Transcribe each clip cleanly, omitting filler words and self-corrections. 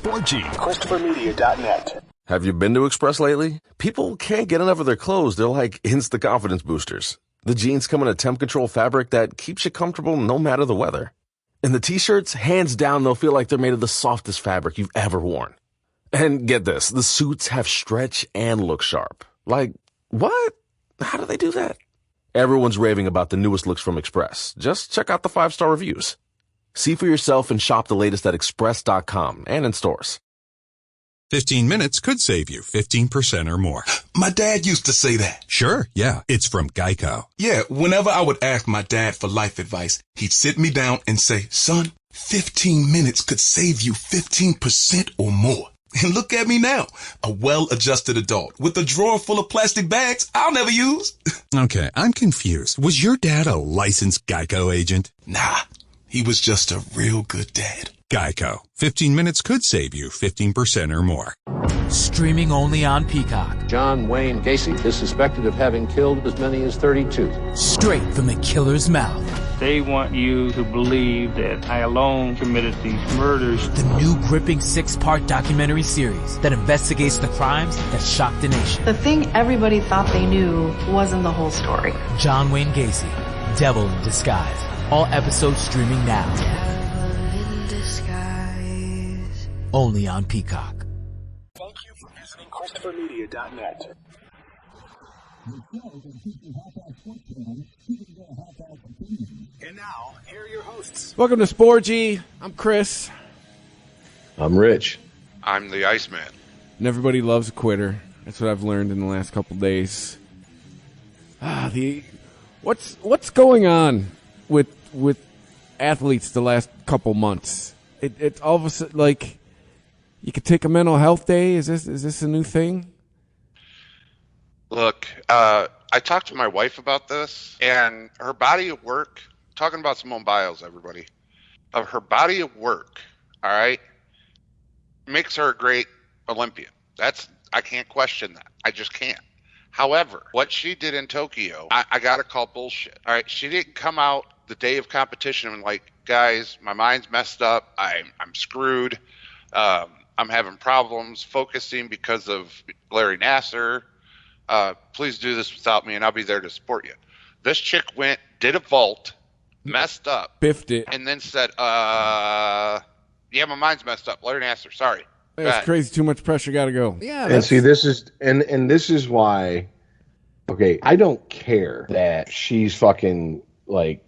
4G. ChristopherMedia.net. Have you been to Express lately? People can't get enough of their clothes. They're like instant confidence boosters. The jeans come in a temp control fabric that keeps you comfortable no matter the weather. And the t-shirts, hands down, they'll feel like they're made of the softest fabric you've ever worn. And get this, the suits have stretch and look sharp. Like, what? How do they do that? Everyone's raving about the newest looks from Express. Just check out the 5-star reviews. See for yourself and shop the latest at express.com and in stores. 15 minutes could save you 15% or more. My dad used to say that. Sure, yeah. It's from Geico. Yeah, whenever I would ask my dad for life advice, he'd sit me down and say, son, 15 minutes could save you 15% or more. And look at me now, a well-adjusted adult with a drawer full of plastic bags I'll never use. Okay, I'm confused. Was your dad a licensed Geico agent? Nah, he was just a real good dad. Geico. 15 minutes could save you 15% or more. Streaming only on Peacock. John Wayne Gacy is suspected of having killed as many as 32. Straight from the killer's mouth. They want you to believe that I alone committed these murders. The new gripping 6-part documentary series that investigates the crimes that shocked the nation. The thing everybody thought they knew wasn't the whole story. John Wayne Gacy, Devil in Disguise. All episodes streaming now. Only on Peacock. Thank you for visiting ChristopherMedia.net. And now, here are your hosts. Welcome to Sporgy. I'm Chris. I'm Rich. I'm the Iceman. And everybody loves a quitter. That's what I've learned in the last couple days. What's going on with athletes the last couple months? It's all of a sudden like you could take a mental health day. Is this a new thing? Look, I talked to my wife about this, and her body of work, talking about Simone Biles, everybody, of her body of work, all right, makes her a great Olympian. I can't question that. I just can't. However, what she did in Tokyo, I got to call bullshit. All right, she didn't come out the day of competition and like, guys, my mind's messed up. I'm screwed. I'm having problems focusing because of Larry Nassar. Please do this without me, and I'll be there to support you. This chick went, did a vault, messed up, biffed it, and then said, yeah, my mind's messed up. Larry Nassar, sorry. That's crazy. Too much pressure. Got to go. Yeah. And see, this is why. Okay, I don't care that she's fucking like,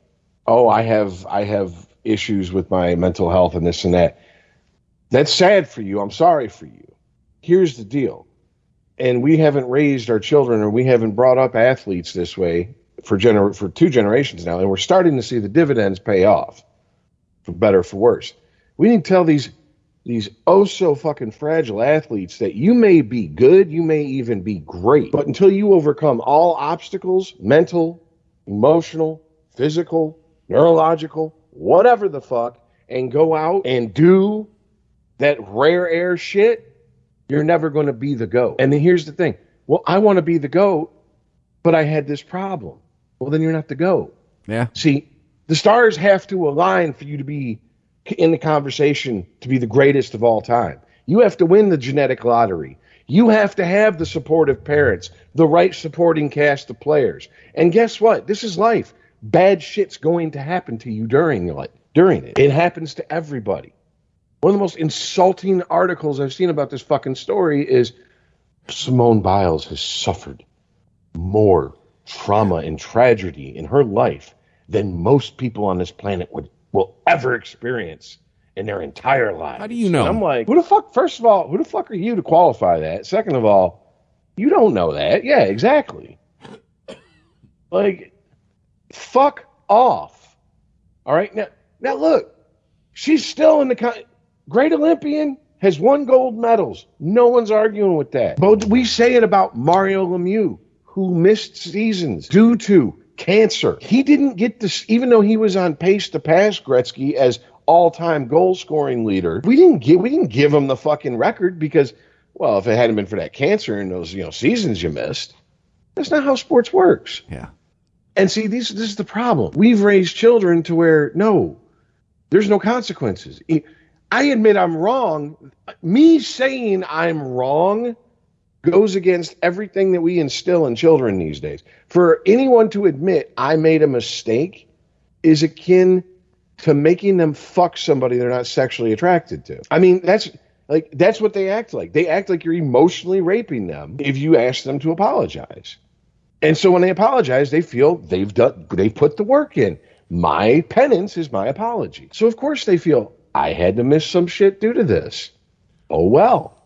oh, I have issues with my mental health and this and that. That's sad for you. I'm sorry for you. Here's the deal. And we haven't raised our children, or we haven't brought up athletes this way for 2 generations now, and we're starting to see the dividends pay off, for better or for worse. We need to tell these oh so fucking fragile athletes that you may be good, you may even be great, but until you overcome all obstacles, mental, emotional, physical, neurological, whatever the fuck, and go out and do that rare air shit, you're never going to be the GOAT. And then here's the thing. Well, I want to be the GOAT, but I had this problem. Well, then you're not the GOAT. Yeah. See, the stars have to align for you to be in the conversation to be the greatest of all time. You have to win the genetic lottery. You have to have the supportive parents, the right supporting cast of players. And guess what? This is life. Bad shit's going to happen to you during it. It happens to everybody. One of the most insulting articles I've seen about this fucking story is Simone Biles has suffered more trauma and tragedy in her life than most people on this planet will ever experience in their entire lives. How do you know? And I'm like, who the fuck? First of all, who the fuck are you to qualify that? Second of all, you don't know that. Yeah, exactly. Like, fuck off. All right, now look, she's still in the great Olympian, has won gold medals. No one's arguing with that. But we say it about Mario Lemieux, who missed seasons due to cancer. He didn't get this, even though he was on pace to pass Gretzky as all-time goal-scoring leader. We didn't give him the fucking record because, well, if it hadn't been for that cancer and those seasons you missed, that's not how sports works. Yeah. And see, this is the problem. We've raised children to where, no, there's no consequences. I admit I'm wrong. Me saying I'm wrong goes against everything that we instill in children these days. For anyone to admit I made a mistake is akin to making them fuck somebody they're not sexually attracted to. I mean, that's what they act like. They act like you're emotionally raping them if you ask them to apologize. And so when they apologize, they feel they've put the work in. My penance is my apology. So of course they feel I had to miss some shit due to this. Oh well.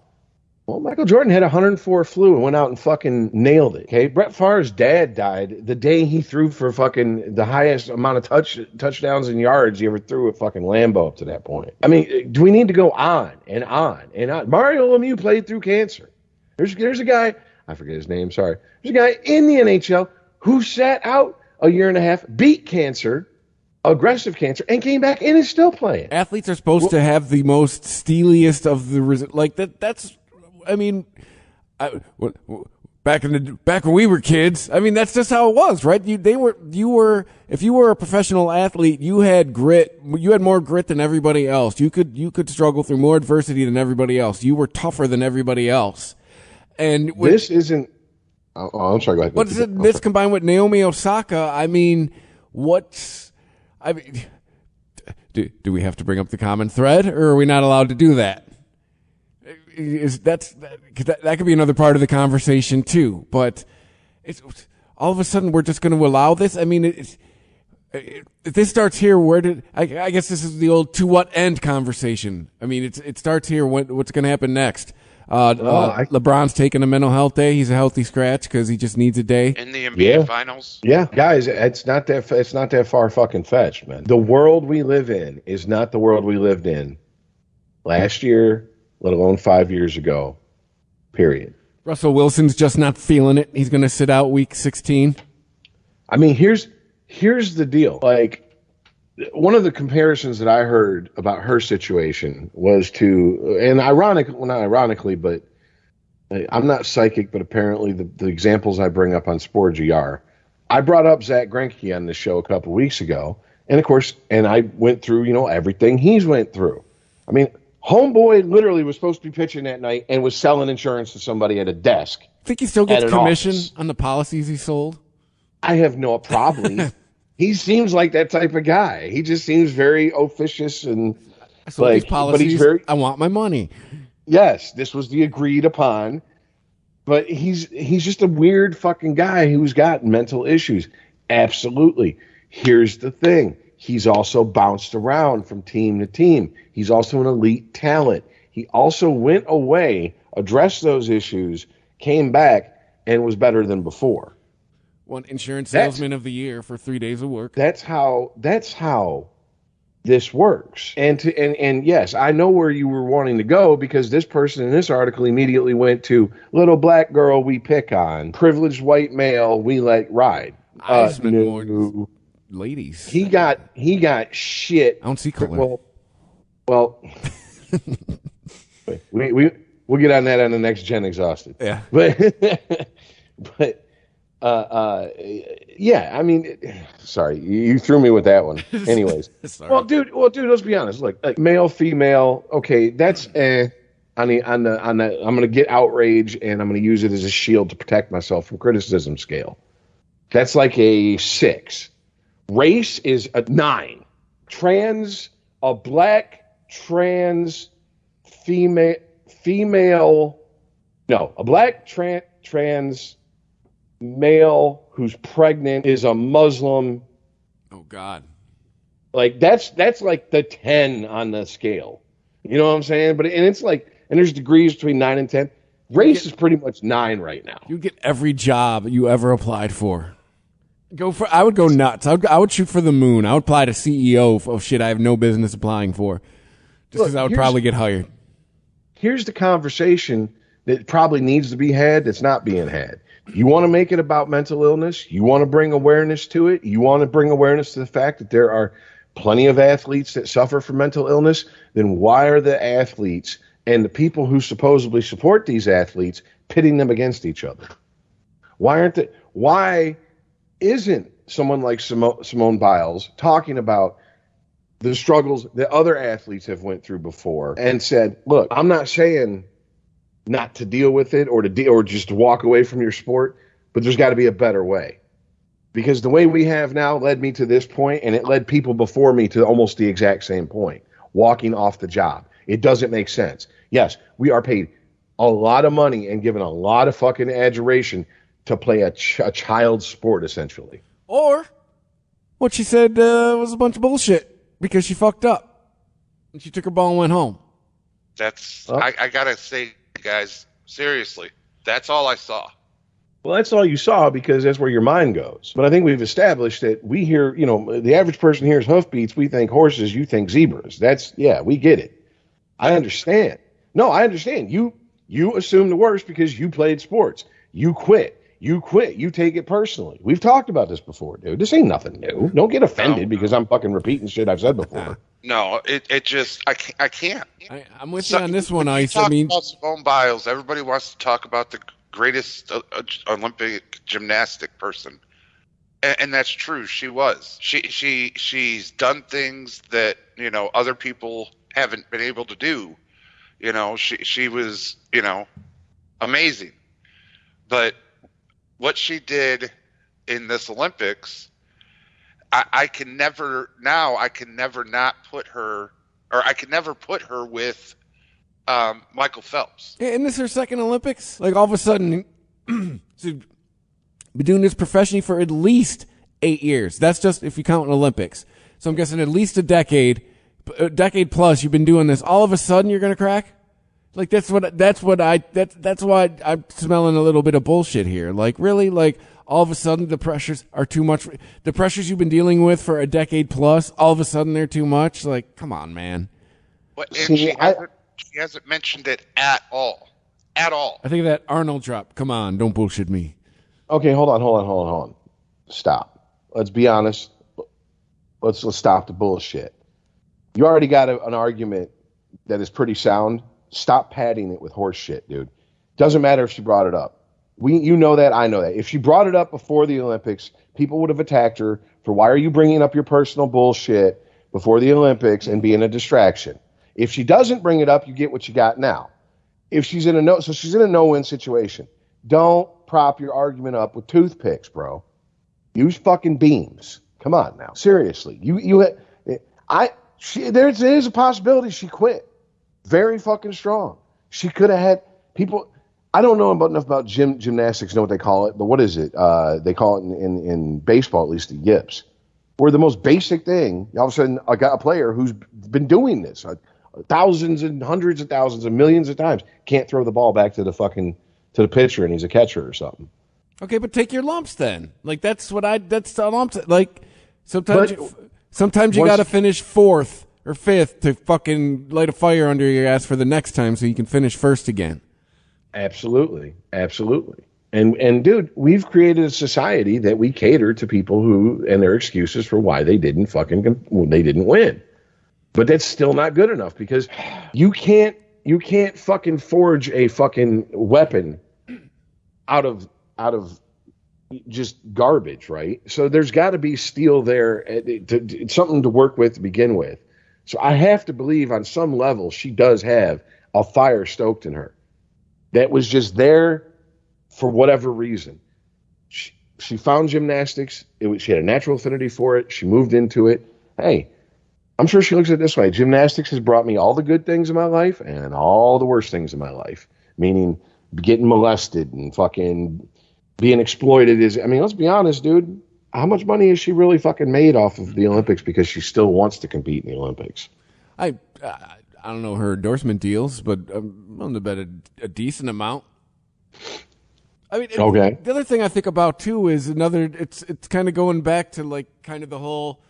Well, Michael Jordan had 104 flu and went out and fucking nailed it. Okay, Brett Favre's dad died the day he threw for fucking the highest amount of touchdowns and yards he ever threw at fucking Lambeau up to that point. I mean, do we need to go on and on and on? Mario Lemieux played through cancer. There's a guy, I forget his name, sorry. There's a guy in the NHL who sat out a year and a half, beat cancer, aggressive cancer, and came back and is still playing. Athletes are supposed to have the most steeliest of the like that. That's, I mean, back when we were kids, I mean, that's just how it was, right? If you were a professional athlete, you had grit. You had more grit than everybody else. You could struggle through more adversity than everybody else. You were tougher than everybody else. And this isn't. Oh, I'm sorry. Go ahead. But this combined with Naomi Osaka, I mean, do we have to bring up the common thread, or are we not allowed to do that? That could be another part of the conversation too. But it's all of a sudden we're just going to allow this. I mean, if this starts here, I guess this is the old to what end conversation. I mean, it starts here. What's going to happen next? LeBron's taking a mental health day. He's a healthy scratch because he just needs a day in the NBA finals. Yeah, guys, it's not that far fucking fetched, man. The world we live in is not the world we lived in last year, let alone 5 years ago. Period. Russell Wilson's just not feeling it. He's going to sit out week 16. I mean, here's the deal. Like, one of the comparisons that I heard about her situation was to, and not ironically, but I'm not psychic, but apparently the examples I bring up on Sporgy are. I brought up Zach Greinke on the show a couple weeks ago, and of course, and I went through, everything he's went through. I mean, homeboy literally was supposed to be pitching that night and was selling insurance to somebody at a desk. Think he still gets commission on the policies he sold? I have no problem. He seems like that type of guy. He just seems very officious and like, but he's very. I want my money. Yes, this was the agreed upon, but he's just a weird fucking guy who's got mental issues. Absolutely. Here's the thing: he's also bounced around from team to team. He's also an elite talent. He also went away, addressed those issues, came back, and was better than before. Won insurance salesman of the year for 3 days of work. That's how this works. And yes, I know where you were wanting to go, because this person in this article immediately went to little black girl we pick on, privileged white male we let ride. More ladies. He got shit. I don't see color. Well, we'll get on that on the next Gen Exhausted. Yeah, but. Yeah, I mean, sorry, you threw me with that one. Anyways, well, dude, let's be honest. Like male, female, okay, that's I'm gonna get outrage and I'm gonna use it as a shield to protect myself from criticism scale. That's like a 6. Race is a 9. A black trans female, no, a black trans male who's pregnant is a Muslim. Oh God. Like that's like the 10 on the scale. You know what I'm saying? But it's like, and there's degrees between 9 and 10. Race is pretty much 9 right now. You get every job you ever applied for. I would go nuts. I would shoot for the moon. I would apply to CEO of shit I have no business applying for. Just because I would probably get hired. Here's the conversation that probably needs to be had that's not being had. You want to make it about mental illness? You want to bring awareness to it? You want to bring awareness to the fact that there are plenty of athletes that suffer from mental illness? Then why are the athletes and the people who supposedly support these athletes pitting them against each other? Why isn't someone like Simone Biles talking about the struggles that other athletes have went through before and said, look, I'm not saying not to deal with it or just to walk away from your sport, but there's got to be a better way. Because the way we have now led me to this point, and it led people before me to almost the exact same point, walking off the job. It doesn't make sense. Yes, we are paid a lot of money and given a lot of fucking adjuration to play a child's sport, essentially. Or what she said was a bunch of bullshit because she fucked up and she took her ball and went home. I gotta say, guys, seriously, that's all I saw. Well, that's all you saw because that's where your mind goes. But I think we've established that we hear, the average person hears hoofbeats, we think horses, you think zebras. We get it. I understand. No, I understand. You assume the worst because you played sports. You quit. You take it personally. We've talked about this before, dude. This ain't nothing new. Don't get offended because I'm fucking repeating shit I've said before. No, it just, I can't. I'm with you on this one, Ice. About Simone Biles. Everybody wants to talk about the greatest Olympic gymnastic person, and that's true. She was. She's done things that other people haven't been able to do. She was amazing, but what she did in this Olympics, I can never not put her, or I can never put her with Michael Phelps. Yeah, isn't this her second Olympics? Like all of a sudden, she's been doing this professionally for at least 8 years. That's just if you count an Olympics. So I'm guessing at least a decade plus you've been doing this. All of a sudden you're going to crack? Like that's why I'm smelling a little bit of bullshit here. Like really, like all of a sudden the pressures are too much. The pressures you've been dealing with for a decade plus, all of a sudden they're too much. Like, come on, man. But she hasn't mentioned it at all. At all. I think of that Arnold drop. Come on, don't bullshit me. Okay, hold on. Stop. Let's be honest. Let's stop the bullshit. You already got an argument that is pretty sound. Stop padding it with horse shit, dude. Doesn't matter if she brought it up. You know that, I know that. If she brought it up before the Olympics, people would have attacked her for why are you bringing up your personal bullshit before the Olympics and being a distraction. If she doesn't bring it up, you get what you got now. If she's in a she's in a no-win situation. Don't prop your argument up with toothpicks, bro. Use fucking beams. Come on now. Seriously. There's a possibility she quit. Very fucking strong. She could have had people. I don't know enough about gymnastics, know what they call it, but what is it? They call it in baseball, at least the yips. Where the most basic thing, all of a sudden, I got a player who's been doing this thousands and hundreds of thousands and millions of times, can't throw the ball back to the pitcher, and he's a catcher or something. Okay, but take your lumps then. Like that's the lumps. Like sometimes you got to finish fourth or fifth to fucking light a fire under your ass for the next time so you can finish first again. Absolutely. And dude, we've created a society that we cater to people who and their excuses for why they didn't win. But that's still not good enough because you can't fucking forge a fucking weapon out of just garbage, right? So there's got to be steel there, something to work with to begin with. So I have to believe on some level she does have a fire stoked in her that was just there for whatever reason. She found gymnastics. She had a natural affinity for it. She moved into it. Hey, I'm sure she looks at it this way. Gymnastics has brought me all the good things in my life and all the worst things in my life, meaning getting molested and fucking being exploited. Let's be honest, dude. How much money has she really fucking made off of the Olympics because she still wants to compete in the Olympics? I don't know her endorsement deals, but I'm willing to bet a decent amount. Okay. The other thing I think about too is it's kind of going back to like kind of the whole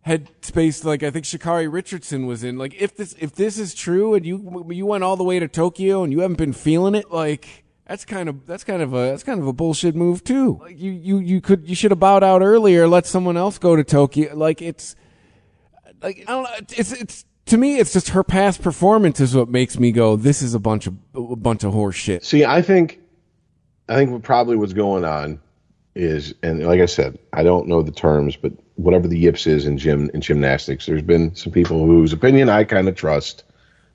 headspace. Like I think Sha'Carri Richardson was in. Like if this is true and you went all the way to Tokyo and you haven't been feeling it, like. That's kind of a bullshit move too. Like you should have bowed out earlier. Let someone else go to Tokyo. Like it's like I don't know. It's to me it's just her past performance is what makes me go. This is a bunch of horse shit. See, I think what probably what's going on is, and like I said, I don't know the terms, but whatever the yips is in gymnastics. There's been some people whose opinion I kind of trust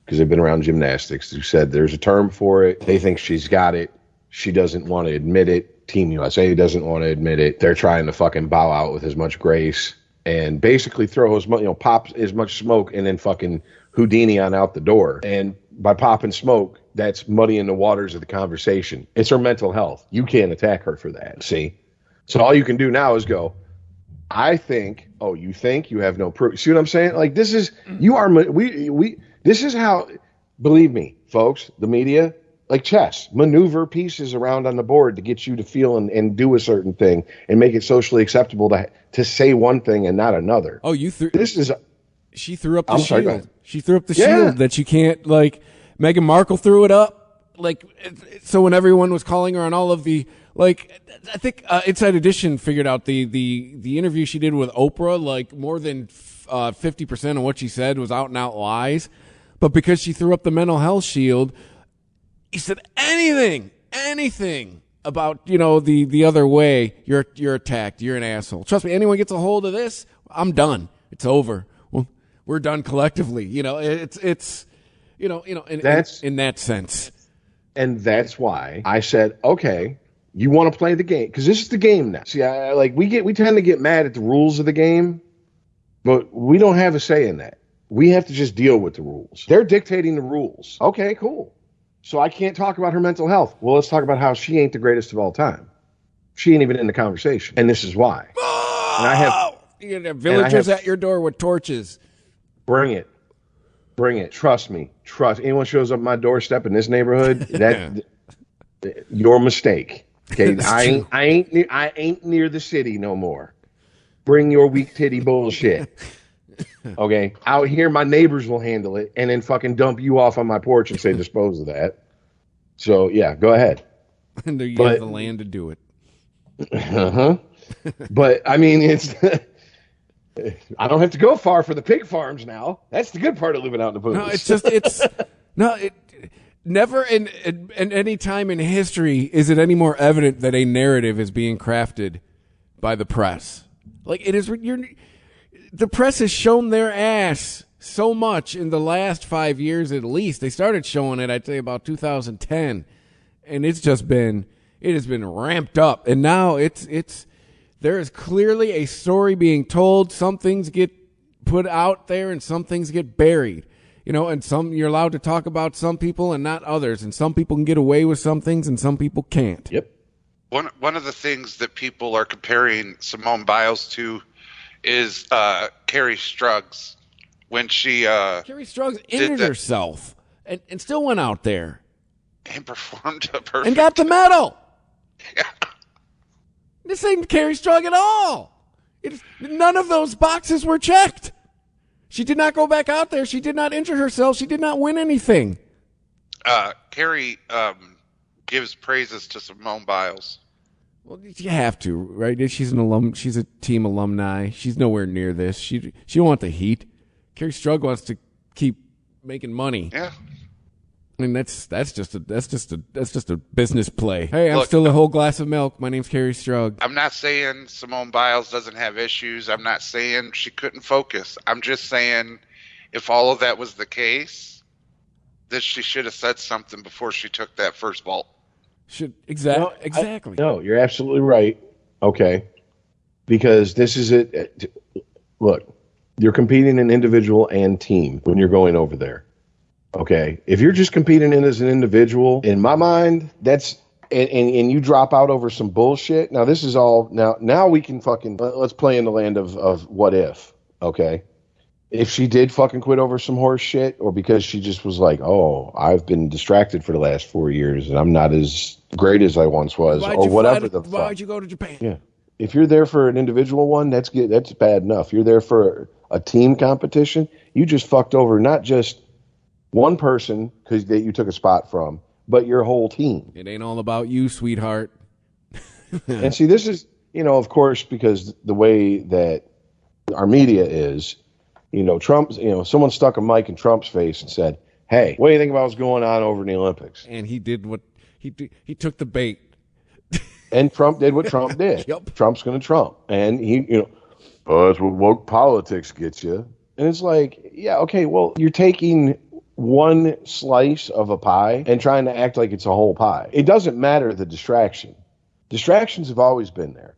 because they've been around gymnastics who said there's a term for it. They think she's got it. She doesn't want to admit it. Team USA doesn't want to admit it. They're trying to fucking bow out with as much grace and basically throw as much, pop as much smoke and then fucking Houdini on out the door. And by popping smoke, that's muddying the waters of the conversation. It's her mental health. You can't attack her for that. See? So all you can do now is go, I think, oh, you think? You have no proof. See what I'm saying? Like, this is, this is how, believe me, folks, the media, like chess, maneuver pieces around on the board to get you to feel and do a certain thing and make it socially acceptable to say one thing and not another. Oh, she threw up the shield. Sorry, she threw up the shield that you can't, like, Meghan Markle threw it up. Like, so when everyone was calling her on all of the, like, I think Inside Edition figured out the interview she did with Oprah, like, more than 50% of what she said was out and out lies. But because she threw up the mental health shield, he said anything about, the other way, you're attacked, you're an asshole. Trust me, anyone gets a hold of this, I'm done. It's over. Well, we're done collectively. It's in that sense. And that's why I said, okay, you want to play the game because this is the game now. See, we tend to get mad at the rules of the game, but we don't have a say in that. We have to just deal with the rules. They're dictating the rules. Okay, cool. So I can't talk about her mental health. Well, let's talk about how she ain't the greatest of all time. She ain't even in the conversation, and this is why. Oh! And I have villagers at your door with torches. Bring it. Trust me. Anyone shows up at my doorstep in this neighborhood, your mistake. Okay, I ain't near the city no more. Bring your weak titty bullshit. Okay, out here my neighbors will handle it and then fucking dump you off on my porch and say dispose of that. So yeah, go ahead. And you have the land to do it. But I mean, I don't have to go far for the pig farms now. That's the good part of living out in the booth. Never in any time in history is it any more evident that a narrative is being crafted by the press. Like it is, the press has shown their ass so much in the last 5 years at least. They started showing it, I'd say, about 2010, and it has been ramped up, and now there is clearly a story being told. Some things get put out there, and some things get buried. And some you're allowed to talk about some people and not others, and some people can get away with some things, and some people can't. Yep. One of the things that people are comparing Simone Biles to is Carrie Struggs when she Carrie Struggs injured herself and still went out there and performed a perfect and got the medal. Yeah. This ain't Carrie Strug at all. None of those boxes were checked. She did not go back out there. She did not injure herself. She did not win anything. Carrie gives praises to Simone Biles. Well, you have to, right? She's an alum. She's a team alumni. She's nowhere near this. She don't want the heat. Carrie Strug wants to keep making money. Yeah. I mean, that's just a business play. Hey, I'm still a whole glass of milk. My name's Carrie Strug. I'm not saying Simone Biles doesn't have issues. I'm not saying she couldn't focus. I'm just saying if all of that was the case, that she should have said something before she took that first vault. Exactly. No, you're absolutely right. Okay. Because this is it. Look, you're competing in individual and team when you're going over there. Okay. If you're just competing in as an individual, in my mind, that's and you drop out over some bullshit. Now this is all now we can fucking let's play in the land of what if. Okay. If she did fucking quit over some horse shit, or because she just was like, oh, I've been distracted for the last 4 years and I'm not as great as I once was, or whatever the fuck. Why'd you go to Japan? Yeah. If you're there for an individual one, that's good. That's bad enough. You're there for a team competition. You just fucked over not just one person because you took a spot from, but your whole team. It ain't all about you, sweetheart. And see, this is, of course, because the way that our media is, Trump, someone stuck a mic in Trump's face and said, hey, what do you think about what's going on over in the Olympics? And he did what he took the bait. And Trump did what Trump did. Yep. Trump's going to Trump. And he, Oh, that's what woke politics gets you. And it's like, yeah, okay, well, you're taking one slice of a pie and trying to act like it's a whole pie. It doesn't matter the distraction. Distractions have always been there.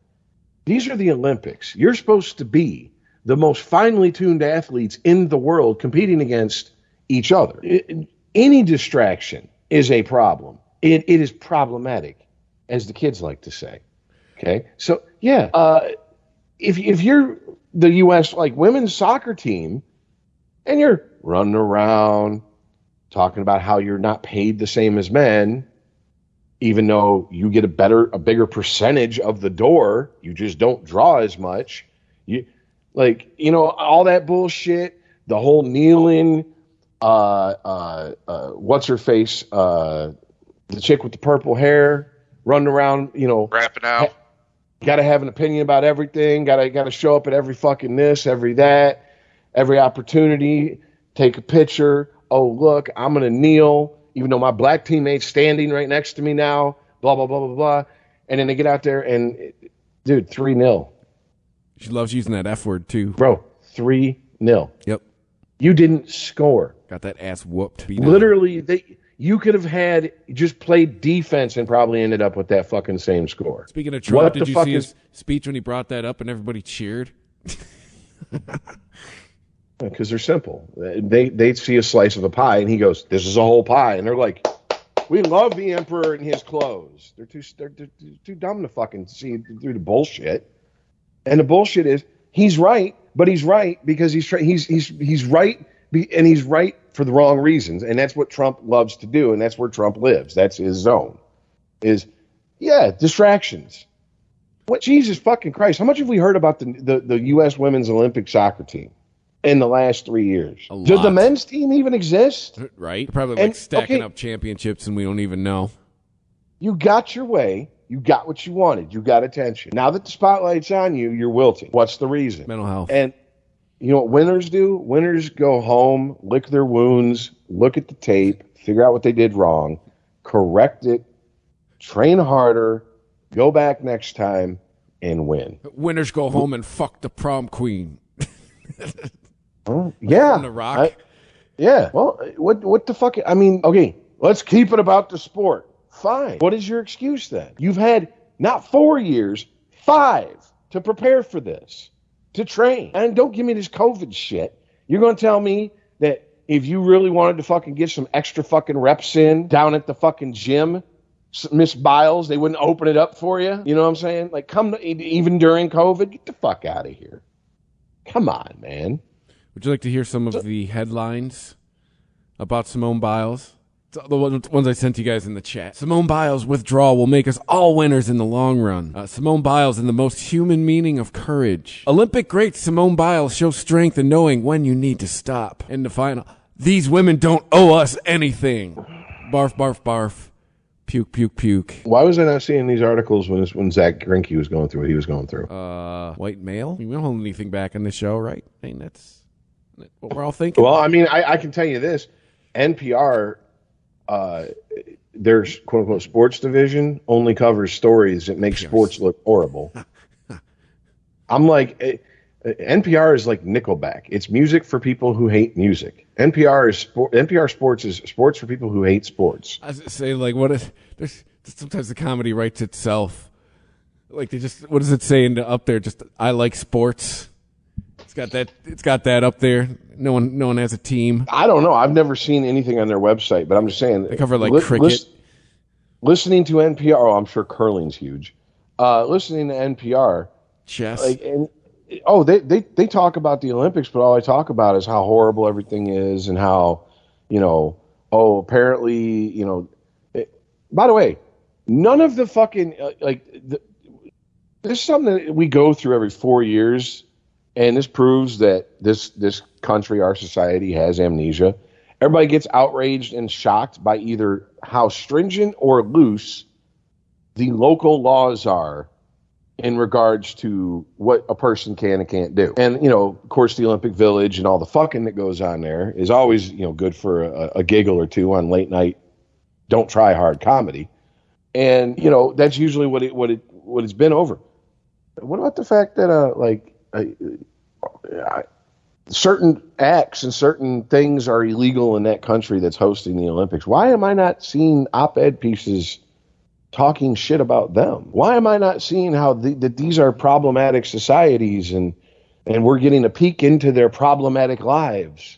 These are the Olympics. You're supposed to be the most finely tuned athletes in the world competing against each other. Any distraction is a problem. It is problematic, as the kids like to say. Okay, so yeah, if you're the U.S. like women's soccer team, and you're running around talking about how you're not paid the same as men, even though you get a bigger percentage of the door, you just don't draw as much. All that bullshit, the whole kneeling, what's her face, the chick with the purple hair running around, rapping out. Got to have an opinion about everything. Got to show up at every fucking this, every that, every opportunity. Take a picture. Oh, look, I'm gonna kneel, even though my black teammate's standing right next to me now. Blah blah blah blah blah. And then they get out there and, dude, 3-0. She loves using that F word too, bro. 3-0. Yep. You didn't score. Got that ass whooped. Literally, you could have just played defense and probably ended up with that fucking same score. Speaking of Trump, did you see his speech when he brought that up and everybody cheered? Because they're simple. They see a slice of a pie and he goes, "This is a whole pie," and they're like, "We love the emperor and his clothes." They're too dumb to fucking see through the bullshit. And the bullshit is he's right, but he's right because he's right. And he's right for the wrong reasons. And that's what Trump loves to do. And that's where Trump lives. That's his zone. Distractions. What, Jesus fucking Christ. How much have we heard about the U.S. women's Olympic soccer team in the last 3 years? Does the men's team even exist? Right. Probably stacking up championships and we don't even know. You got your way. You got what you wanted. You got attention. Now that the spotlight's on you, you're wilting. What's the reason? Mental health. And you know what winners do? Winners go home, lick their wounds, look at the tape, figure out what they did wrong, correct it, train harder, go back next time, and win. Winners go home and fuck the prom queen. Yeah. The Rock. Yeah. Well, what the fuck? I mean, okay, let's keep it about the sport. Fine. What is your excuse then? You've had not 4 years, 5 to prepare for this. To train. And don't give me this COVID shit. You're going to tell me that if you really wanted to fucking get some extra fucking reps in down at the fucking gym, Miss Biles, they wouldn't open it up for you? You know what I'm saying? Like, even during COVID, get the fuck out of here. Come on, man. Would you like to hear some of the headlines about Simone Biles? The ones I sent you guys in the chat. Simone Biles' withdrawal will make us all winners in the long run. Simone Biles in the most human meaning of courage. Olympic great Simone Biles shows strength in knowing when you need to stop. In the final, these women don't owe us anything. Barf, barf, barf. Puke, puke, puke. Why was I not seeing these articles when Zach Greinke was going through what he was going through? White male? We don't hold anything back on this show, right? I mean, that's what we're all thinking. Well, I mean, I can tell you this. NPR... their quote unquote sports division only covers stories that make sports look horrible. I'm like, NPR is like Nickelback. It's music for people who hate music. NPR sports is sports for people who hate sports. I was say, like, sometimes the comedy writes itself. Like what does it say up there? Just I like sports. It's got that up there. No one has a team. I don't know. I've never seen anything on their website, but I'm just saying they cover like cricket. Listening to NPR, I'm sure curling's huge. Listening to NPR, chess. They talk about the Olympics, but all I talk about is how horrible everything is and how, apparently, by the way, none of the fucking there's something that we go through every 4 years. And this proves that this country, our society, has amnesia. Everybody gets outraged and shocked by either how stringent or loose the local laws are in regards to what a person can and can't do. And, of course, the Olympic Village and all the fucking that goes on there is always, good for a giggle or two on late night, don't try hard comedy. And, that's usually what it's been over. What about the fact that, certain acts and certain things are illegal in that country that's hosting the Olympics. Why am I not seeing op-ed pieces talking shit about them? Why am I not seeing how that these are problematic societies and we're getting a peek into their problematic lives?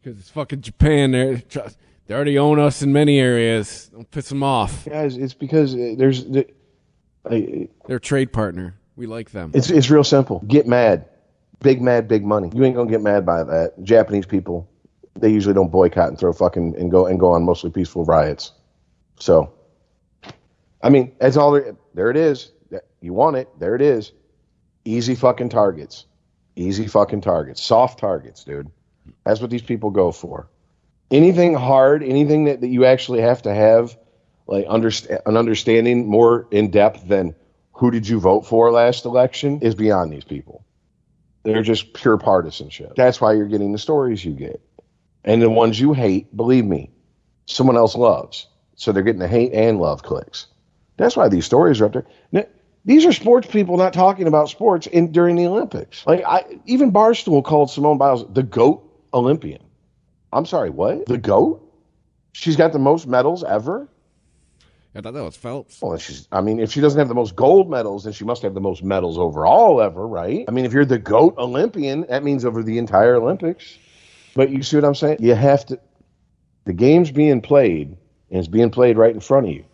Because it's fucking Japan. They already own us in many areas. Don't piss them off. Guys, it's because they're a trade partner. We like them. It's real simple. Get mad. Big mad, big money. You ain't gonna get mad by that. Japanese people, they usually don't boycott and throw fucking and go on mostly peaceful riots. So, I mean, that's all. There it is. You want it? There it is. Easy fucking targets. Easy fucking targets. Soft targets, dude. That's what these people go for. Anything hard, anything that you actually have to have, like an understanding more in depth than who did you vote for last election, is beyond these people. They're just pure partisanship. That's why you're getting the stories you get. And the ones you hate, believe me, someone else loves. So they're getting the hate and love clicks. That's why these stories are up there. Now, these are sports people not talking about sports during the Olympics. Like even Barstool called Simone Biles the GOAT Olympian. I'm sorry, what? The GOAT? She's got the most medals ever? I thought that was Phelps. Well, if she doesn't have the most gold medals, then she must have the most medals overall ever, right? I mean, if you're the GOAT Olympian, that means over the entire Olympics. But you see what I'm saying? You have to. The game's being played, and it's being played right in front of you.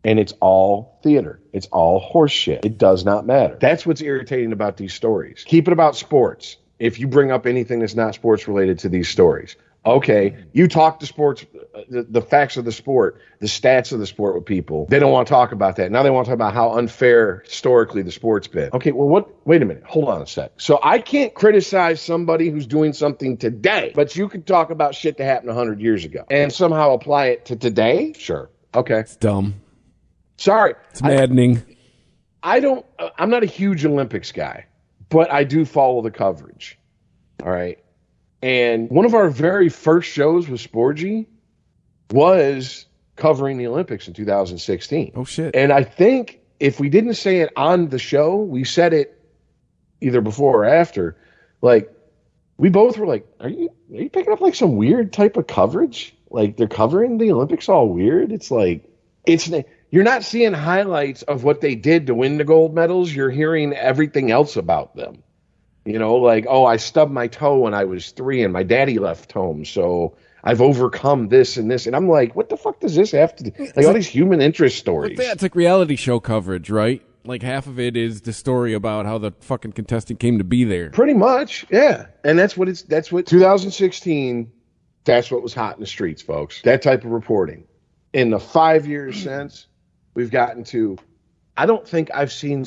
And it's all theater. It's all horse shit. It does not matter. That's what's irritating about these stories. Keep it about sports. If you bring up anything that's not sports related to these stories. Okay, you talk to sports, the facts of the sport, the stats of the sport with people. They don't want to talk about that. Now they want to talk about how unfair historically the sport's been. Okay, well, wait a minute. Hold on a sec. So I can't criticize somebody who's doing something today, but you could talk about shit that happened 100 years ago and somehow apply it to today? Sure. Okay. It's dumb. Sorry. It's maddening. I'm not a huge Olympics guy, but I do follow the coverage. All right. And one of our very first shows with Sporgy was covering the Olympics in 2016. Oh, shit. And I think if we didn't say it on the show, we said it either before or after. Like, we both were like, are you picking up like some weird type of coverage? Like, they're covering the Olympics all weird? It's like, you're not seeing highlights of what they did to win the gold medals. You're hearing everything else about them. You know, like, oh, I stubbed my toe when I was 3 and my daddy left home, so I've overcome this and this. And I'm like, what the fuck does this have to do? Like, all these human interest stories. It's like reality show coverage, right? Like, half of it is the story about how the fucking contestant came to be there. Pretty much, yeah. And that's what 2016, that's what was hot in the streets, folks. That type of reporting. In the 5 years since, we've gotten to... I don't think I've seen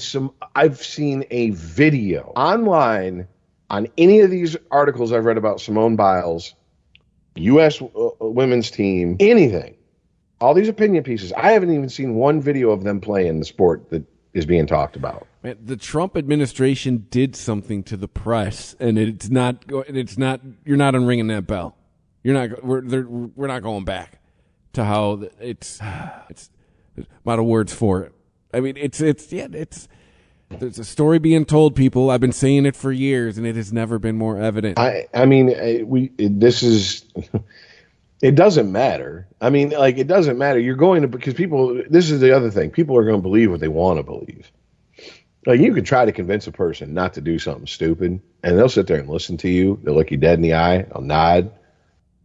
a video online on any of these articles I've read about Simone Biles, U.S. women's team, anything. All these opinion pieces. I haven't even seen one video of them playing the sport that is being talked about. Man, the Trump administration did something to the press, and it's not. You're not unringing that bell. We're not going back to how it's. It's a lot of words for it. I mean, there's a story being told, people. I've been saying it for years, and it has never been more evident. It doesn't matter. I mean, like, it doesn't matter. You're going to, because people, this is the other thing. People are going to believe what they want to believe. Like, you can try to convince a person not to do something stupid, and they'll sit there and listen to you. They'll look you dead in the eye. They'll nod.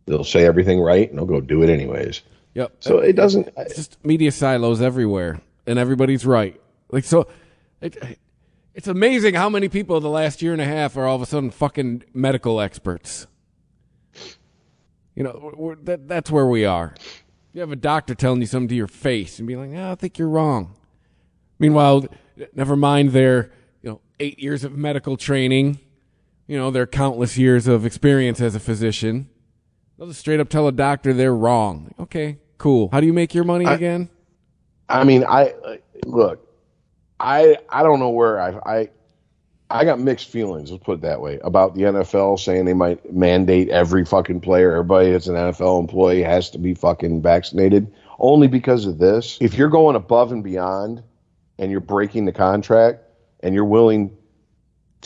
They'll say everything right, and they'll go do it anyways. Yep. So it doesn't. It's just media silos everywhere. And everybody's right. Like, so it's amazing how many people the last year and a half are all of a sudden fucking medical experts. You know, that's where we are. You have a doctor telling you something to your face and be like, I think you're wrong. Meanwhile, never mind their 8 years of medical training, their countless years of experience as a physician. They'll just straight up tell a doctor they're wrong. Okay, cool. How do you make your money again? I mean, I don't know where I got mixed feelings, let's put it that way, about the NFL saying they might mandate every fucking player, everybody that's an NFL employee has to be fucking vaccinated, only because of this. If you're going above and beyond and you're breaking the contract and you're willing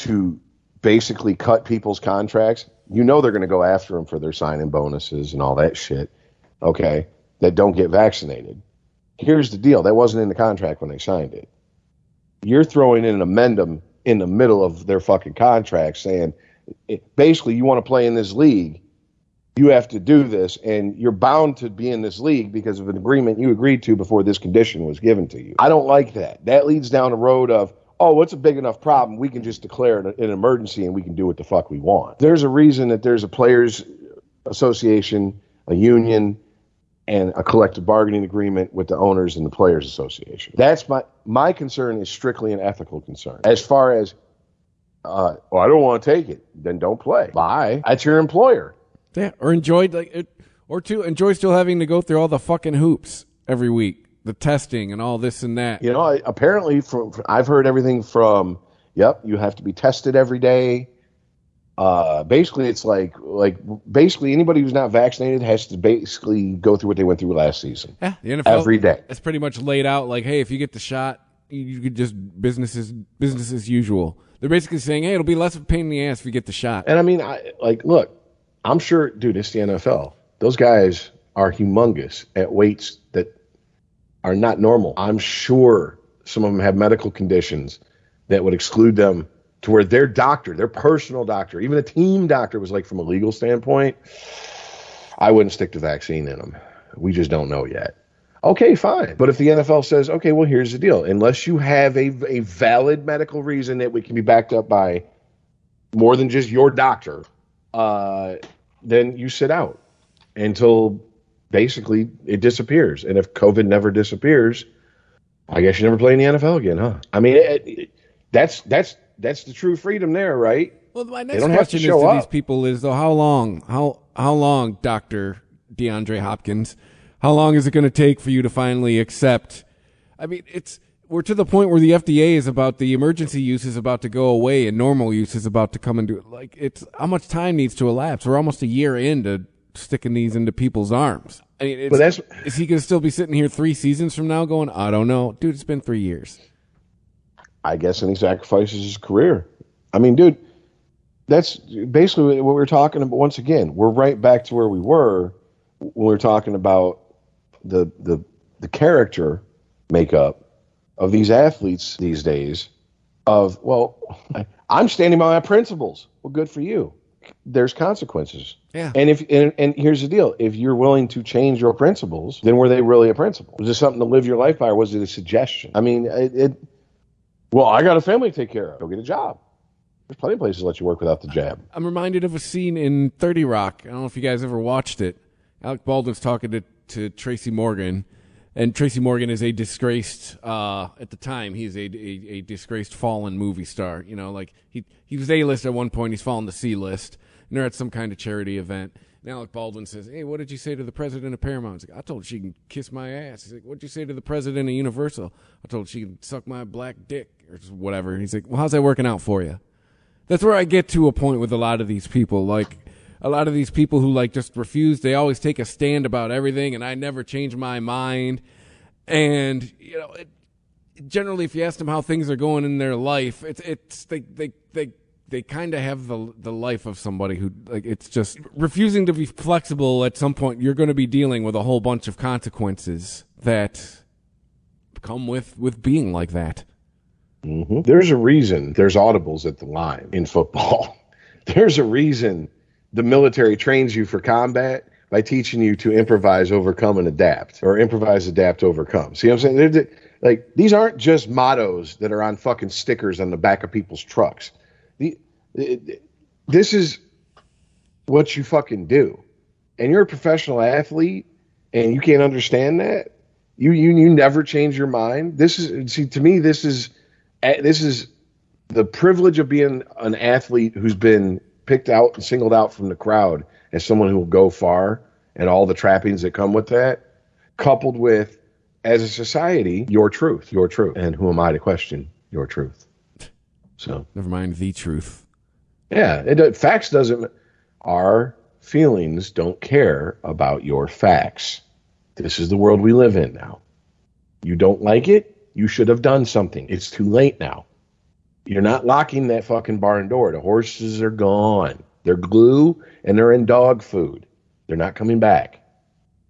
to basically cut people's contracts, you know they're going to go after them for their sign-in bonuses and all that shit, okay, that don't get vaccinated. Here's the deal. That wasn't in the contract when they signed it. You're throwing in an amendment in the middle of their fucking contract saying, basically, you want to play in this league, you have to do this, and you're bound to be in this league because of an agreement you agreed to before this condition was given to you. I don't like that. That leads down the road of, oh, what's a big enough problem? We can just declare an emergency and we can do what the fuck we want. There's a reason that there's a players association, a union, and a collective bargaining agreement with the owners and the players association. That's my concern is strictly an ethical concern. As far as, I don't want to take it, then don't play. Bye. That's your employer. Yeah, or enjoy still having to go through all the fucking hoops every week, the testing and all this and that. You know, apparently I've heard everything from, you have to be tested every day. Basically, it's like basically anybody who's not vaccinated has to basically go through what they went through last season. Yeah, the NFL every day. It's pretty much laid out like, hey, if you get the shot, you could just business as usual. They're basically saying, hey, it'll be less of a pain in the ass if you get the shot. And I mean, look, I'm sure, dude, it's the NFL. Those guys are humongous at weights that are not normal. I'm sure some of them have medical conditions that would exclude them to where their doctor, their personal doctor, even a team doctor was like, from a legal standpoint, I wouldn't stick the vaccine in them. We just don't know yet. Okay, fine. But if the NFL says, okay, well, here's the deal. Unless you have a valid medical reason that we can be backed up by more than just your doctor, then you sit out until basically it disappears. And if COVID never disappears, I guess you never play in the NFL again, huh? I mean, that's the true freedom there, right? Well, my next question is to these people is, though, how long, Dr. DeAndre Hopkins, how long is it going to take for you to finally accept? I mean, we're to the point where the FDA is about, the emergency use is about to go away and normal use is about to come into it. Like, it's how much time needs to elapse? We're almost a year into sticking these into people's arms. I mean, is he going to still be sitting here 3 seasons from now going, I don't know. Dude, it's been 3 years. I guess, and he sacrifices his career. I mean, dude, that's basically what we're talking about. Once again, we're right back to where we were when we were talking about the character makeup of these athletes these days of, well, I'm standing by my principles. Well, good for you. There's consequences. Yeah. And here's the deal. If you're willing to change your principles, then were they really a principle? Was it something to live your life by, or was it a suggestion? I mean, well, I got a family to take care of. Go get a job. There's plenty of places that let you work without the jab. I'm reminded of a scene in 30 Rock. I don't know if you guys ever watched it. Alec Baldwin's talking to Tracy Morgan, and Tracy Morgan is a disgraced, at the time, he's a disgraced fallen movie star. You know, like he was A-list at one point, he's fallen to C-list, and they're at some kind of charity event. And Alec Baldwin says, hey, what did you say to the president of Paramount? He's like, I told her she can kiss my ass. He's like, what did you say to the president of Universal? I told her she can suck my black dick, or whatever. And he's like, well, how's that working out for you? That's where I get to a point with a lot of these people. Like, a lot of these people who, like, just refuse. They always take a stand about everything, and I never change my mind. And, you know, generally, if you ask them how things are going in their life, they kind of have the life of somebody who, like, it's just refusing to be flexible. At some point, you're going to be dealing with a whole bunch of consequences that come with being like that. Mm-hmm. There's a reason there's audibles at the line in football. There's a reason the military trains you for combat by teaching you to improvise, overcome, and adapt, or improvise, adapt, overcome. See what I'm saying? Like, these aren't just mottos that are on fucking stickers on the back of people's trucks. This is what you fucking do. And you're a professional athlete and you can't understand that. You never change your mind. To me, this is the privilege of being an athlete who's been picked out and singled out from the crowd as someone who will go far, and all the trappings that come with that, coupled with, as a society, your truth. And who am I to question your truth? So never mind the truth. Yeah, facts doesn't. Our feelings don't care about your facts. This is the world we live in now. You don't like it? You should have done something. It's too late now. You're not locking that fucking barn door. The horses are gone. They're glue and they're in dog food. They're not coming back.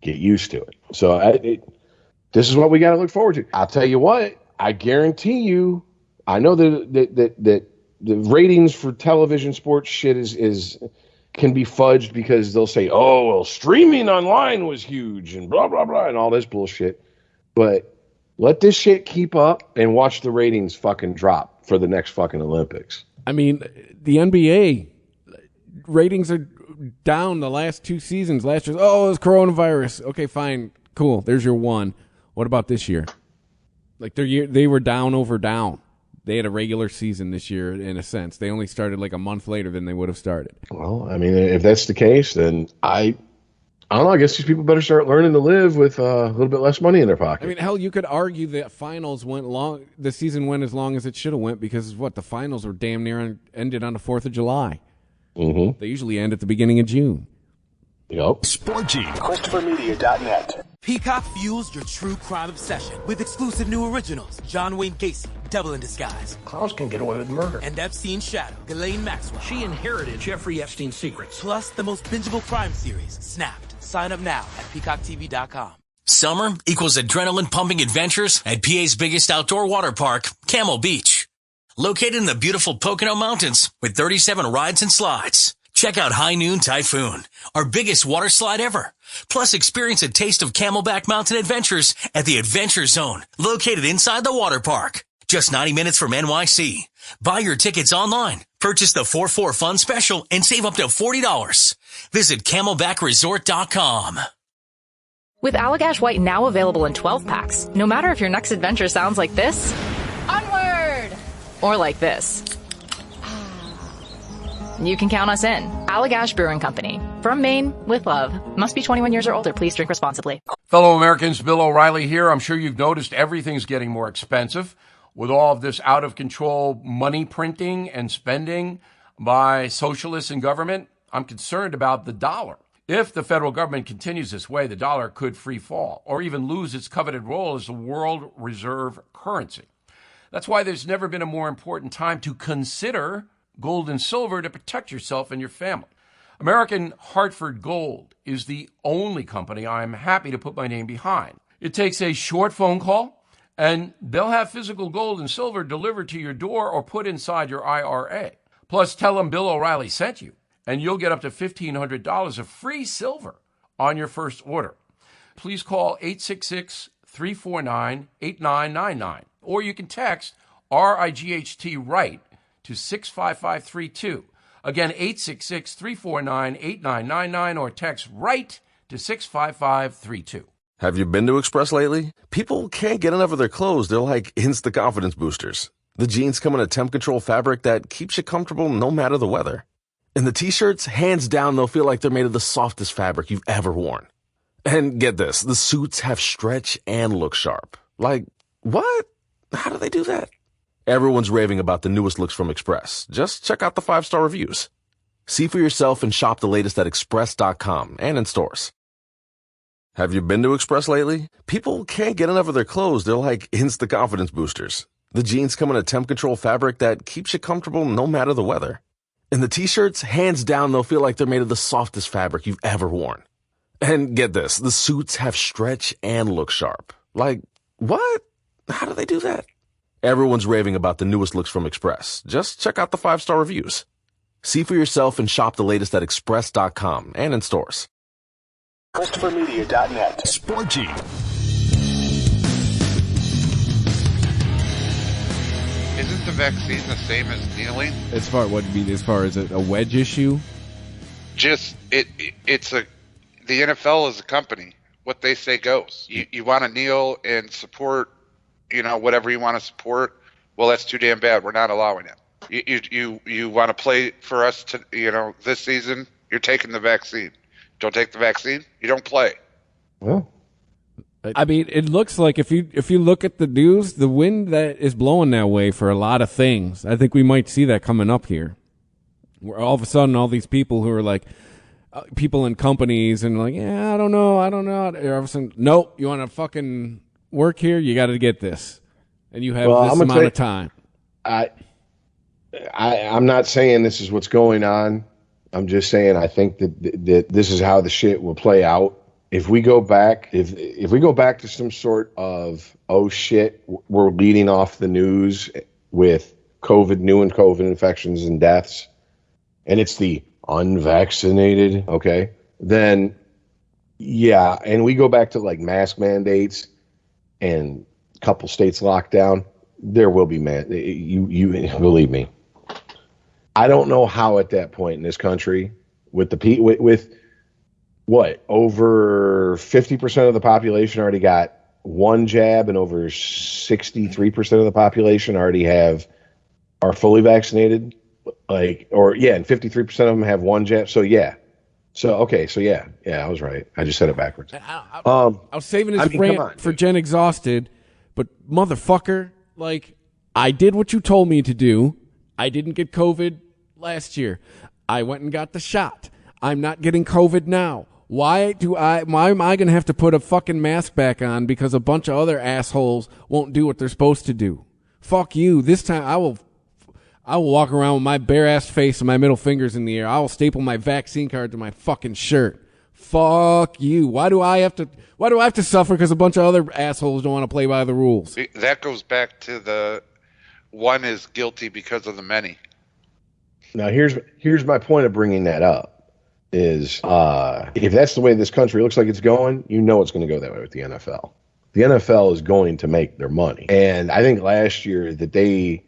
Get used to it. So this is what we got to look forward to. I'll tell you what. I guarantee you. I know that the ratings for television sports shit is can be fudged because they'll say, oh, well, streaming online was huge and blah, blah, blah, and all this bullshit. But let this shit keep up and watch the ratings fucking drop for the next fucking Olympics. I mean, the NBA ratings are down the last 2 seasons. Last year, oh, it was coronavirus. Okay, fine, cool. There's your one. What about this year? Like they were down over down. They had a regular season this year, in a sense. They only started like a month later than they would have started. Well, I mean, if that's the case, then I don't know. I guess these people better start learning to live with a little bit less money in their pocket. I mean, hell, you could argue that finals went long. The season went as long as it should have went because the finals were damn near ended on the 4th of July. Mm-hmm. They usually end at the beginning of June. Yep. Sporgy. ChristopherMedia.net. Peacock fuels your true crime obsession with exclusive new originals. John Wayne Gacy, Devil in Disguise. Clowns can get away with murder. And Epstein's shadow, Ghislaine Maxwell. She inherited Jeffrey Epstein's secrets. Plus the most bingeable crime series, Snapped. Sign up now at PeacockTV.com. Summer equals adrenaline-pumping adventures at PA's biggest outdoor water park, Camel Beach. Located in the beautiful Pocono Mountains with 37 rides and slides. Check out High Noon Typhoon, our biggest water slide ever. Plus, experience a taste of Camelback Mountain adventures at the Adventure Zone, located inside the water park. Just 90 minutes from NYC. Buy your tickets online. Purchase the 4-4 Fun Special and save up to $40. Visit CamelbackResort.com. With Allagash White now available in 12 packs, no matter if your next adventure sounds like this, onward, or like this, you can count us in. Allagash Brewing Company. From Maine, with love. Must be 21 years or older. Please drink responsibly. Fellow Americans, Bill O'Reilly here. I'm sure you've noticed everything's getting more expensive. With all of this out-of-control money printing and spending by socialists and government, I'm concerned about the dollar. If the federal government continues this way, the dollar could free fall or even lose its coveted role as the world reserve currency. That's why there's never been a more important time to consider gold and silver to protect yourself and your family. American Hartford Gold is the only company I'm happy to put my name behind. It takes a short phone call, and they'll have physical gold and silver delivered to your door or put inside your IRA. Plus, tell them Bill O'Reilly sent you, and you'll get up to $1,500 of free silver on your first order. Please call 866-349-8999, or you can text RIGHT RIGHT to 65532. Again, 866-349-8999 or text RIGHT to 65532. Have you been to Express lately? People can't get enough of their clothes. They're like instant confidence boosters. The jeans come in a temp control fabric that keeps you comfortable no matter the weather. And the t-shirts, hands down, they'll feel like they're made of the softest fabric you've ever worn. And get this, the suits have stretch and look sharp. Like, what? How do they do that? Everyone's raving about the newest looks from Express. Just check out the 5-star reviews. See for yourself and shop the latest at express.com and in stores. Have you been to Express lately? People can't get enough of their clothes. They're like instant confidence boosters. The jeans come in a temp control fabric that keeps you comfortable no matter the weather. And the t-shirts, hands down, they'll feel like they're made of the softest fabric you've ever worn. And get this, the suits have stretch and look sharp. Like, what? How do they do that? Everyone's raving about the newest looks from Express. Just check out the 5-star reviews. See for yourself and shop the latest at express.com and in stores. ChristopherMedia.net. Sporgy. Isn't the vaccine the same as kneeling? As far as a wedge issue? Just it's the NFL is a company. What they say goes. You want to kneel and support, whatever you want to support. Well, that's too damn bad. We're not allowing it. You want to play for us to this season? You're taking the vaccine. Don't take the vaccine, you don't play. Well, I mean, it looks like if you look at the news, the wind that is blowing that way for a lot of things. I think we might see that coming up here, where all of a sudden all these people who are like people in companies and like, yeah, I don't know, all of a sudden, nope, you want to fucking work here, you got to get this, and you have this amount of time. I'm not saying this is what's going on. I'm just saying I think that this is how the shit will play out. If we go back, if we go back to some sort of, oh shit, we're leading off the news with new and COVID infections and deaths, and it's the unvaccinated, okay, then yeah, and we go back to like mask mandates and a couple states locked down, there will be you believe me. I don't know how at that point in this country with what, over 50% of the population already got one jab and over 63% of the population are fully vaccinated, and 53% of them have one jab. So yeah. I was right. I just said it backwards. I was saving his rant for Jen Exhausted, but motherfucker, like, I did what you told me to do. I didn't get COVID last year. I went and got the shot. I'm not getting COVID now. Why am I going to have to put a fucking mask back on because a bunch of other assholes won't do what they're supposed to do? Fuck you. This time I will walk around with my bare ass face and my middle fingers in the air. I will staple my vaccine card to my fucking shirt. Fuck you. Why do I have to suffer because a bunch of other assholes don't want to play by the rules? That goes back to the one is guilty because of the many. Now here's my point of bringing that up. Is if that's the way this country looks like it's going, you know it's going to go that way with the NFL. The NFL is going to make their money. And I think last year that they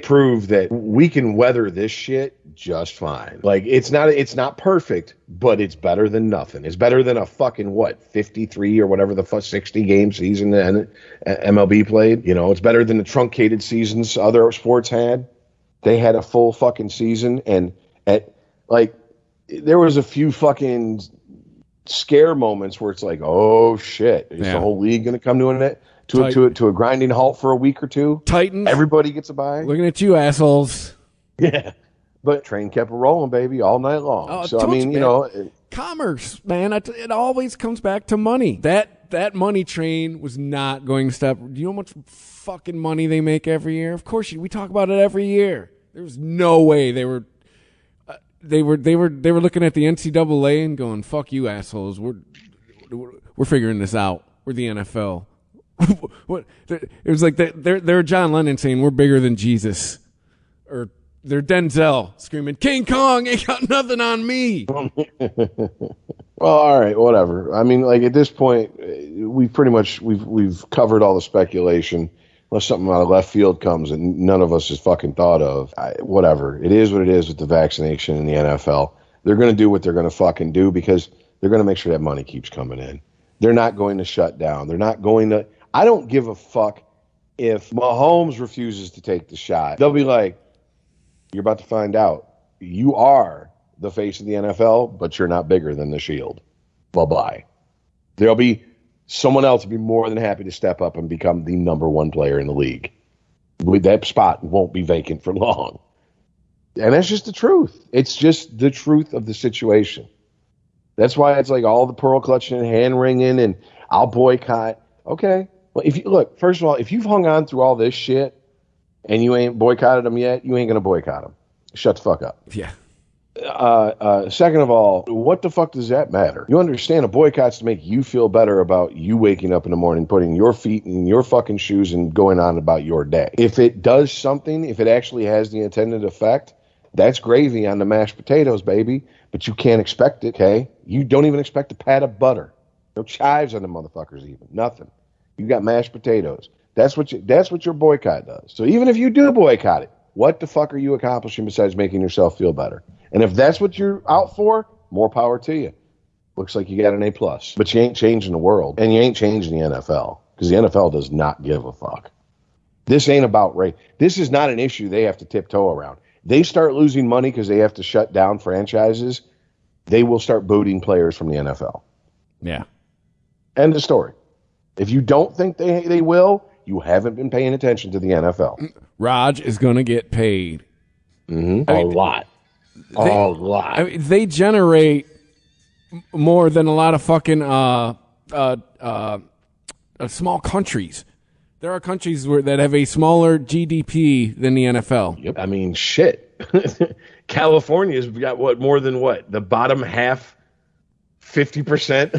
proved that we can weather this shit just fine. Like, it's not perfect, but it's better than nothing. It's better than a fucking 53 or whatever the fuck 60 game season that MLB played. You know, it's better than the truncated seasons other sports had. They had a full fucking season, and there was a few fucking scare moments where it's like, oh shit, is the whole league going to come to a grinding halt for a week or two? Titans, everybody gets a bye. Looking at you assholes. Yeah, but train kept rolling, baby, all night long. Oh, so I mean, you know, commerce, man. It always comes back to money. That money train was not going to stop. Do you know how much fucking money they make every year? Of course, we talk about it every year. There was no way they were looking at the NCAA and going, "Fuck you, assholes. We're figuring this out. We're the NFL." What? It was like they're John Lennon saying, "We're bigger than Jesus," or they're Denzel screaming, "King Kong ain't got nothing on me." Well, all right, whatever. I mean, like, at this point, we've covered all the speculation. Unless something out of left field comes and none of us has fucking thought of. Whatever. It is what it is with the vaccination in the NFL. They're going to do what they're going to fucking do because they're going to make sure that money keeps coming in. They're not going to shut down. They're not going to. I don't give a fuck if Mahomes refuses to take the shot. They'll be like, you're about to find out. You are the face of the NFL, but you're not bigger than the shield. Bye-bye. There'll be someone else will be more than happy to step up and become the number one player in the league. That spot won't be vacant for long. And that's just the truth. It's just the truth of the situation. That's why it's like all the pearl clutching and hand wringing and I'll boycott. Okay. Well, first of all, if you've hung on through all this shit and you ain't boycotted them yet, you ain't going to boycott them. Shut the fuck up. Yeah. Second of all, what the fuck does that matter? You understand a boycott's to make you feel better about you waking up in the morning, putting your feet in your fucking shoes and going on about your day. If it does something, if it actually has the intended effect, that's gravy on the mashed potatoes, baby. But you can't expect it, okay? You don't even expect a pat of butter. No chives on the motherfuckers even. Nothing. You got mashed potatoes. That's what your boycott does. So even if you do boycott it, what the fuck are you accomplishing besides making yourself feel better? And if that's what you're out for, more power to you. Looks like you got an A+. But you ain't changing the world, and you ain't changing the NFL, because the NFL does not give a fuck. This ain't about race. This is not an issue they have to tiptoe around. They start losing money because they have to shut down franchises, they will start booting players from the NFL. Yeah. End of story. If you don't think they will, you haven't been paying attention to the NFL. Raj is going to get paid. Mm-hmm. A lot. I mean, they generate more than a lot of fucking small countries There are countries that have a smaller GDP than the NFL. Yep. I mean, shit. California's got more than the bottom half, 50%.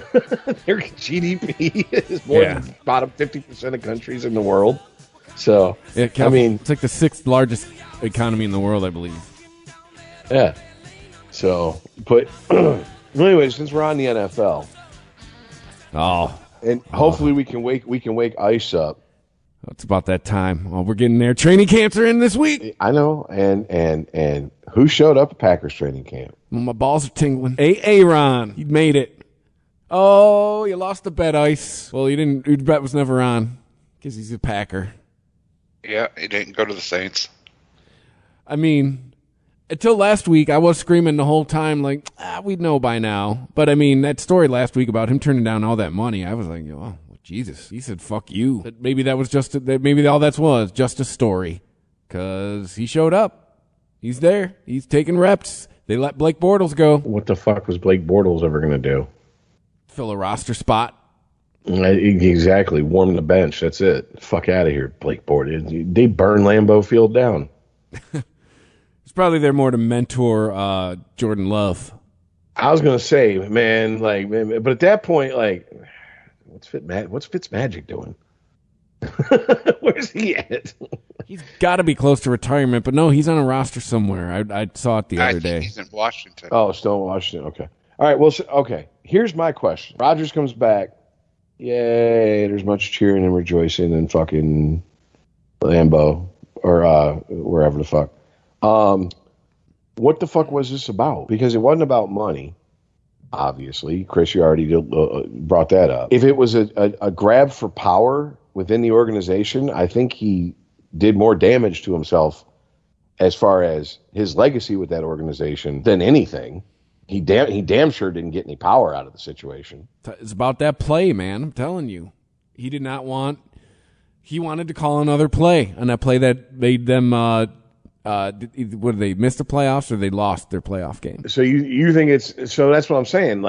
Their GDP is more than the bottom 50% of countries in the world. So, I mean, it's like the 6th largest economy in the world, I believe. Yeah. So, but anyway, since we're on the NFL, and hopefully we can wake Ice up. It's about that time. Oh, we're getting there. Training camps are in this week. I know. And who showed up at Packers training camp? Well, my balls are tingling. Aaron, you made it. Oh, you lost the bet, Ice. Well, you didn't. Your bet was never on because he's a Packer. Yeah, he didn't go to the Saints. I mean, until last week, I was screaming the whole time like, we'd know by now. But I mean, that story last week about him turning down all that money, I was like, oh, Jesus. He said, fuck you. But maybe that was maybe all that was just a story. Because he showed up. He's there. He's taking reps. They let Blake Bortles go. What the fuck was Blake Bortles ever going to do? Fill a roster spot. Exactly. Warm the bench. That's it. Fuck out of here, Blake Bortles. They burn Lambeau Field down. It's probably there more to mentor Jordan Love. I was going to say, man, but at that point, what's Fitzmagic doing? Where's he at? He's got to be close to retirement, but no, he's on a roster somewhere. I saw it the other day. He's in Washington. Oh, still in Washington. Okay. All right. Well, okay. Here's my question. Rodgers comes back. Yay! There's much cheering and rejoicing in fucking Lambeau or wherever the fuck. What the fuck was this about? Because it wasn't about money. Obviously, Chris, you already brought that up. If it was a grab for power within the organization, I think he did more damage to himself as far as his legacy with that organization than anything. He damn sure didn't get any power out of the situation. It's about that play, man. I'm telling you. He did not want – he wanted to call another play, and that play that made them did they miss the playoffs or they lost their playoff game? So you think it's – so that's what I'm saying.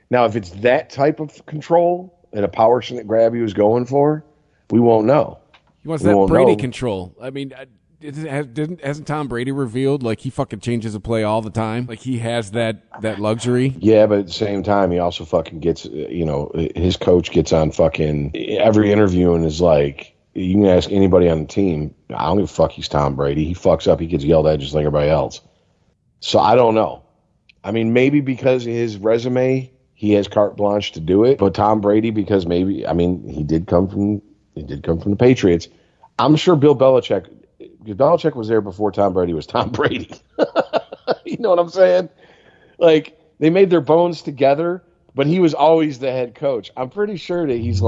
Now, if it's that type of control and a power grab he was going for, we won't know. He wants that Brady control. I mean – hasn't Tom Brady revealed he fucking changes a play all the time? He has that luxury. Yeah, but at the same time, he also fucking gets, his coach gets on fucking every interview and is like, you can ask anybody on the team, I don't give a fuck, he's Tom Brady. He fucks up, he gets yelled at just like everybody else. So I don't know. I mean, maybe because of his resume, he has carte blanche to do it. But Tom Brady, because he did come from the Patriots. I'm sure Bill Belichick. Because Belichick was there before Tom Brady was Tom Brady. You know what I'm saying? They made their bones together, but he was always the head coach. I'm pretty sure that he's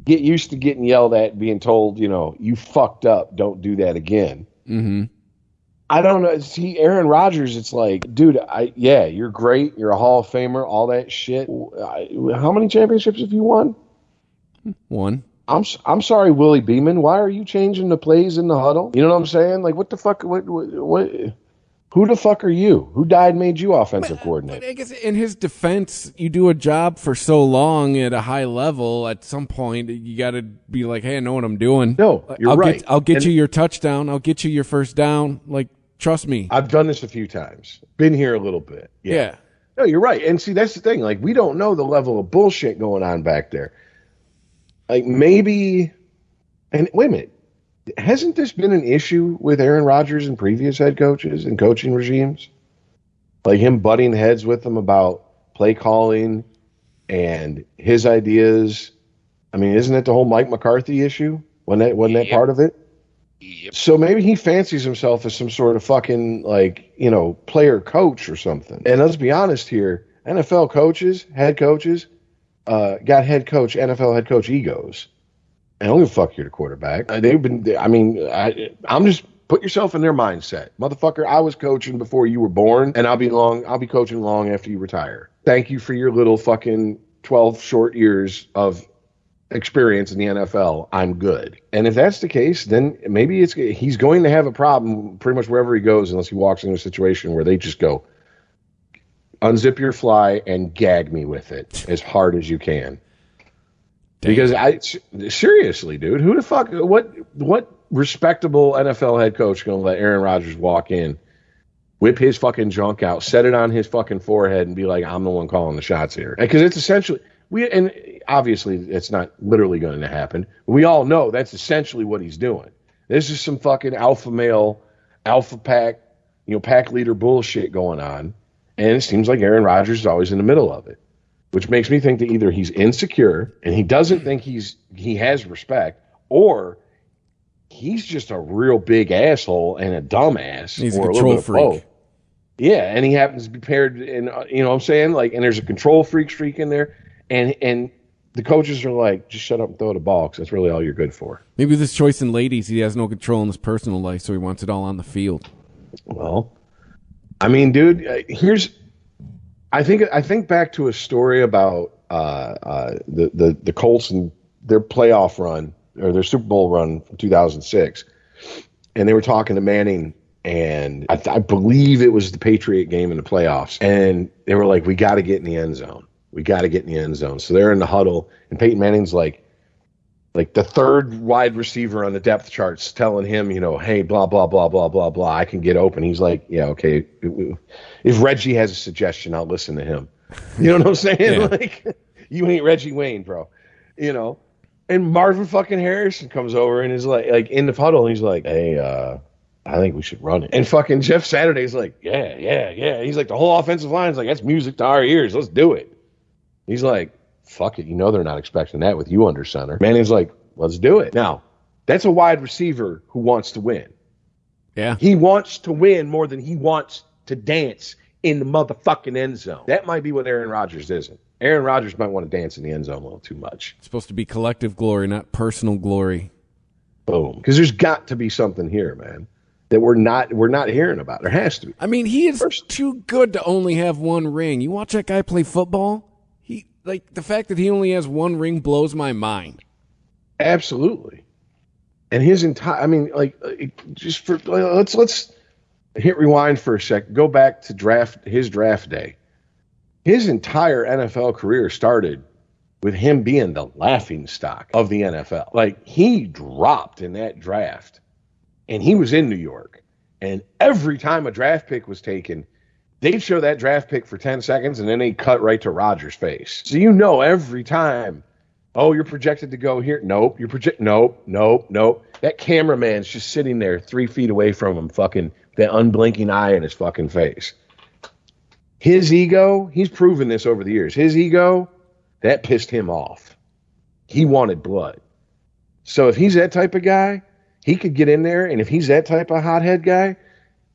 get used to getting yelled at, being told, you fucked up, don't do that again. Mm-hmm. I don't know. See, Aaron Rodgers, it's dude, you're great. You're a Hall of Famer, all that shit. How many championships have you won? One. I'm sorry, Willie Beeman. Why are you changing the plays in the huddle? You know what I'm saying? What the fuck? What? Who the fuck are you? Who died made you offensive coordinator? But I guess in his defense, you do a job for so long at a high level. At some point, you got to be like, "Hey, I know what I'm doing." No, you're right. I'll get you your touchdown. I'll get you your first down. Trust me. I've done this a few times. Been here a little bit. Yeah. No, you're right. And see, that's the thing. We don't know the level of bullshit going on back there. Maybe, and wait a minute, hasn't this been an issue with Aaron Rodgers and previous head coaches and coaching regimes? Him butting heads with them about play calling and his ideas. I mean, isn't it the whole Mike McCarthy issue? Wasn't that part of it? Yep. So maybe he fancies himself as some sort of fucking player coach or something. And let's be honest here, NFL coaches, head coaches, got NFL head coach egos. I don't give a fuck you're the quarterback. I'm just put yourself in their mindset. Motherfucker, I was coaching before you were born, and I'll be coaching long after you retire. Thank you for your little fucking 12 short years of experience in the NFL. I'm good. And if that's the case, then maybe he's going to have a problem pretty much wherever he goes unless he walks into a situation where they just go, unzip your fly and gag me with it as hard as you can. Because seriously, dude, who the fuck, what respectable NFL head coach going to let Aaron Rodgers walk in, whip his fucking junk out, set it on his fucking forehead, and be like, I'm the one calling the shots here? Because it's essentially, and obviously it's not literally going to happen. We all know that's essentially what he's doing. This is some fucking alpha male, alpha pack, pack leader bullshit going on. And it seems like Aaron Rodgers is always in the middle of it, which makes me think that either he's insecure and he doesn't think he has respect, or he's just a real big asshole and a dumbass. He's or a control freak. Both. Yeah, and he happens to be paired, and you know what I'm saying? Like, and there's a control freak streak in there, and the coaches are like, just shut up and throw the ball, because that's really all you're good for. Maybe this choice in ladies, he has no control in his personal life, so he wants it all on the field. Well, I mean, dude, I think back to a story about the Colts and their playoff run, or their Super Bowl run from 2006, and they were talking to Manning, and I believe it was the Patriot game in the playoffs, and they were like, we got to get in the end zone. We got to get in the end zone. So they're in the huddle, and Peyton Manning's like the third wide receiver on the depth charts, telling him, hey, blah, blah, blah, blah, blah, blah, I can get open. He's like, yeah, okay. If Reggie has a suggestion, I'll listen to him. You know what I'm saying? Yeah. Like, you ain't Reggie Wayne, bro. And Marvin fucking Harrison comes over and is like in the huddle, and he's like, hey, I think we should run it. And fucking Jeff Saturday's like, yeah. He's like, the whole offensive line's like, that's music to our ears. Let's do it. He's like, fuck it. They're not expecting that with you under center. Manning's like, let's do it. Now, that's a wide receiver who wants to win. Yeah. He wants to win more than he wants to dance in the motherfucking end zone. That might be what Aaron Rodgers isn't. Aaron Rodgers might want to dance in the end zone a little too much. It's supposed to be collective glory, not personal glory. Boom. Because there's got to be something here, man, that we're not hearing about. There has to be. I mean, he is too good to only have one ring. You watch that guy play football? The fact that he only has one ring blows my mind. Absolutely. And his entire, let's hit rewind for a second. Go back to his draft day. His entire NFL career started with him being the laughing stock of the NFL. Like, he dropped in that draft, and he was in New York. And every time a draft pick was taken, they'd show that draft pick for 10 seconds, and then they'd cut right to Rodgers' face. So every time, oh, you're projected to go here. Nope. Nope. That cameraman's just sitting there 3 feet away from him, fucking that unblinking eye in his fucking face. His ego, he's proven this over the years. His ego, that pissed him off. He wanted blood. So if he's that type of guy, he could get in there, and if he's that type of hothead guy,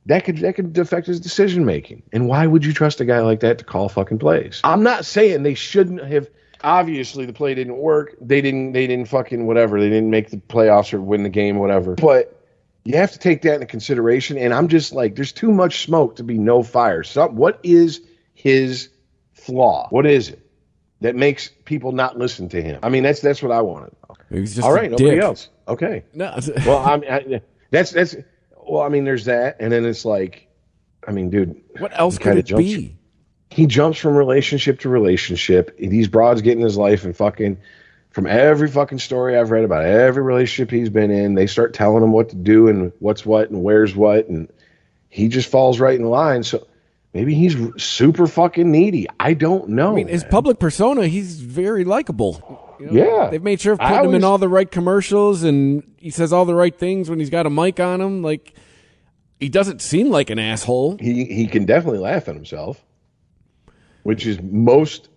that could affect his decision making. And why would you trust a guy like that to call fucking plays? I'm not saying they shouldn't have. Obviously, the play didn't work. They didn't fucking whatever. They didn't make the playoffs or win the game, whatever. But you have to take that into consideration. And I'm just like, there's too much smoke to be no fire. What is his flaw? What is it that makes people not listen to him? I mean, that's what I want to know. He's just all right. Nobody dick. else. Okay. No. Well, that's. Well, I mean, there's that, and then it's like, I mean, dude, what else could it be? He jumps from relationship to relationship. These broads get in his life, and fucking from every fucking story I've read about every relationship he's been in, they start telling him what to do and what's what and where's what, and he just falls right in line. So maybe he's super fucking needy. I don't know. I mean, his public persona, he's very likable. Yeah. They've made sure of putting him in all the right commercials, and he says all the right things when he's got a mic on him. Like, he doesn't seem like an asshole. He can definitely laugh at himself, which is most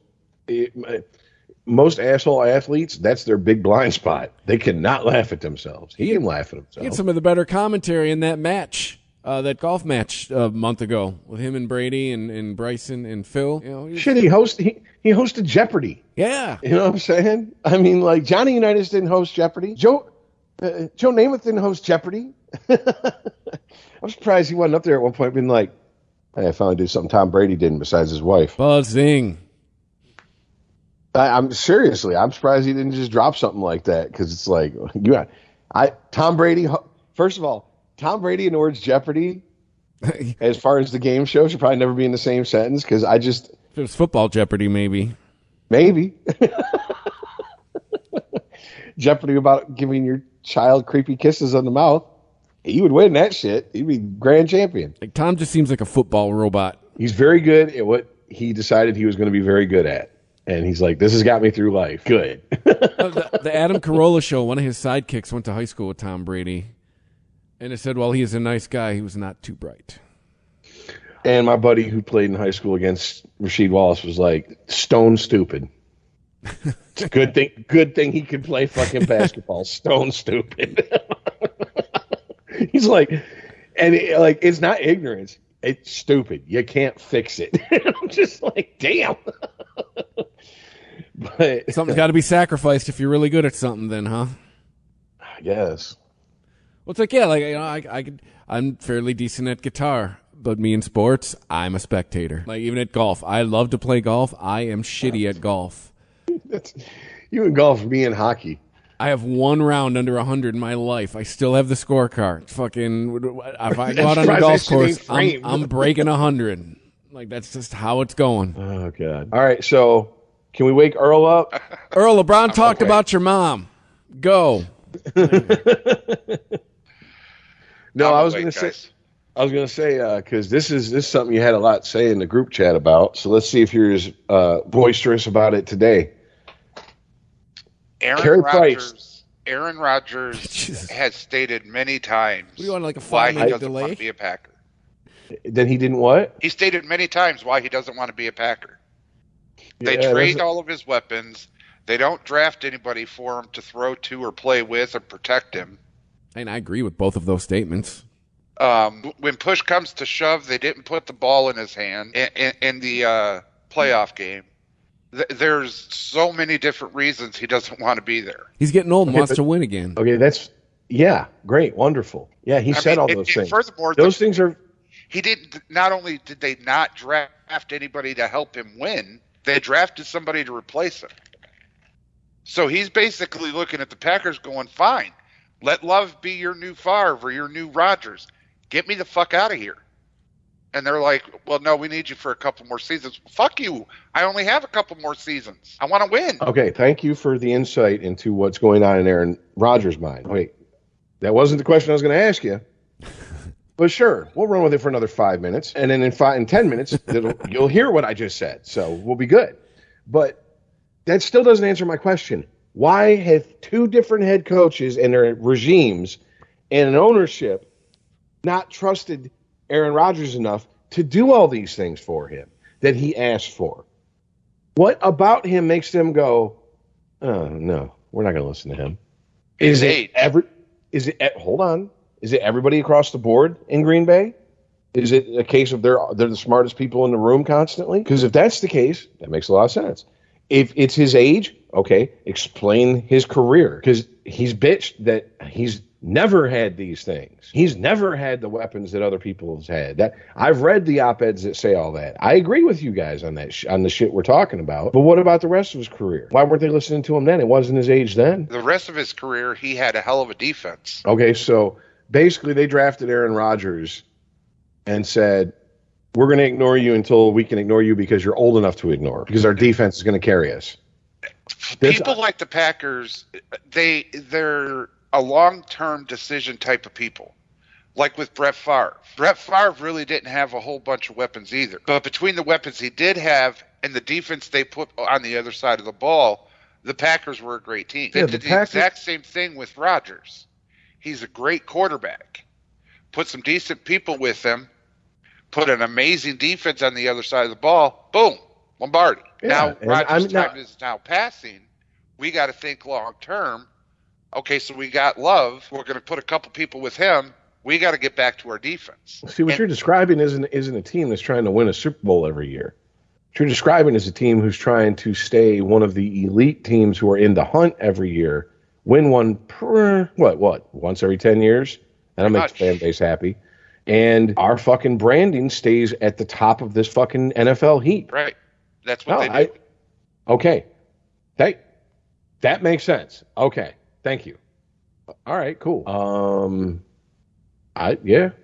asshole athletes, that's their big blind spot. They cannot laugh at themselves. He can laugh at himself. He had some of the better commentary in that match. That golf match a month ago with him and Brady and Bryson and Phil. Shit, he hosted Jeopardy. Yeah. You know what I'm saying? I mean, like, Johnny Unitas didn't host Jeopardy. Joe Namath didn't host Jeopardy. I'm surprised he wasn't up there at one point being like, hey, I finally did something Tom Brady didn't besides his wife. Buzzing. I'm surprised he didn't just drop something like that, because it's like, Tom Brady, first of all, Tom Brady and the words Jeopardy, as far as the game show, should probably never be in the same sentence, because if it was football Jeopardy, maybe. Maybe. Jeopardy about giving your child creepy kisses on the mouth. He would win that shit. He'd be grand champion. Like Tom just seems like a football robot. He's very good at what he decided he was going to be very good at. And he's like, this has got me through life. Good. The Adam Carolla show, one of his sidekicks went to high school with Tom Brady. And it said, while he is a nice guy, he was not too bright. And my buddy who played in high school against Rasheed Wallace was like, stone stupid. It's a good thing he could play fucking basketball. Stone stupid. He's like, it's not ignorance. It's stupid. You can't fix it. I'm just like, damn. But something's got to be sacrificed if you're really good at something, then, huh? I guess. Well, it's like, yeah, like, you know, I'm fairly decent at guitar, but me in sports, I'm a spectator. Like, even at golf, I love to play golf. I am shitty at golf. You in golf, me in hockey. I have one round under 100 in my life. I still have the scorecard. Fucking, if I go out on a golf course, I'm breaking 100. Like, that's just how it's going. Oh, God. All right, so can we wake Earl up? Earl, LeBron talked about your mom. Go. No, I was going to say, because this is something you had a lot to say in the group chat about. So let's see if you're as boisterous about it today. Aaron Rodgers has stated many times why he doesn't want to be a Packer. Then he didn't what? He stated many times why he doesn't want to be a Packer. They trade all of his weapons. They don't draft anybody for him to throw to or play with or protect him. And I agree with both of those statements. When push comes to shove, they didn't put the ball in his hand in the playoff game. There's so many different reasons he doesn't want to be there. He's getting old and wants to win again. Okay, great, wonderful. Yeah, he said all those things. Furthermore, those things are. He didn't. Not only did they not draft anybody to help him win, they drafted somebody to replace him. So he's basically looking at the Packers going, fine, let Love be your new Favre or your new Rodgers. Get me the fuck out of here. And they're like, well, no, we need you for a couple more seasons. Fuck you. I only have a couple more seasons. I want to win. Okay, thank you for the insight into what's going on in Aaron Rodgers' mind. Wait, that wasn't the question I was going to ask you. But sure, we'll run with it for another 5 minutes. And then in 10 minutes, you'll hear what I just said. So we'll be good. But that still doesn't answer my question. Why have two different head coaches and their regimes and an ownership not trusted Aaron Rodgers enough to do all these things for him that he asked for? What about him makes them go, oh, no, we're not going to listen to him? Hold on. Is it everybody across the board in Green Bay? Is it a case of they're the smartest people in the room constantly? Because if that's the case, that makes a lot of sense. If it's his age, okay, explain his career. Because he's bitched that he's never had these things. He's never had the weapons that other people have had. I've read the op-eds that say all that. I agree with you guys on that on the shit we're talking about. But what about the rest of his career? Why weren't they listening to him then? It wasn't his age then. The rest of his career, he had a hell of a defense. Okay, so basically they drafted Aaron Rodgers and said, we're going to ignore you until we can ignore you because you're old enough to ignore, because our defense is going to carry us. People like the Packers, they're a long-term decision type of people. Like with Brett Favre. Brett Favre really didn't have a whole bunch of weapons either. But between the weapons he did have and the defense they put on the other side of the ball, the Packers were a great team. They did the exact same thing with Rodgers. He's a great quarterback. Put some decent people with him. Put an amazing defense on the other side of the ball. Boom. Lombardi. Yeah, now, Rodgers' time is now passing. We got to think long term. Okay, so we got Love. We're going to put a couple people with him. We got to get back to our defense. See, what you're describing isn't a team that's trying to win a Super Bowl every year. What you're describing is a team who's trying to stay one of the elite teams who are in the hunt every year, win one once every 10 years. That'll make the fan base happy. And our fucking branding stays at the top of this fucking NFL heap. Right. That's what they do. Okay. That makes sense. Okay. Thank you. All right, cool.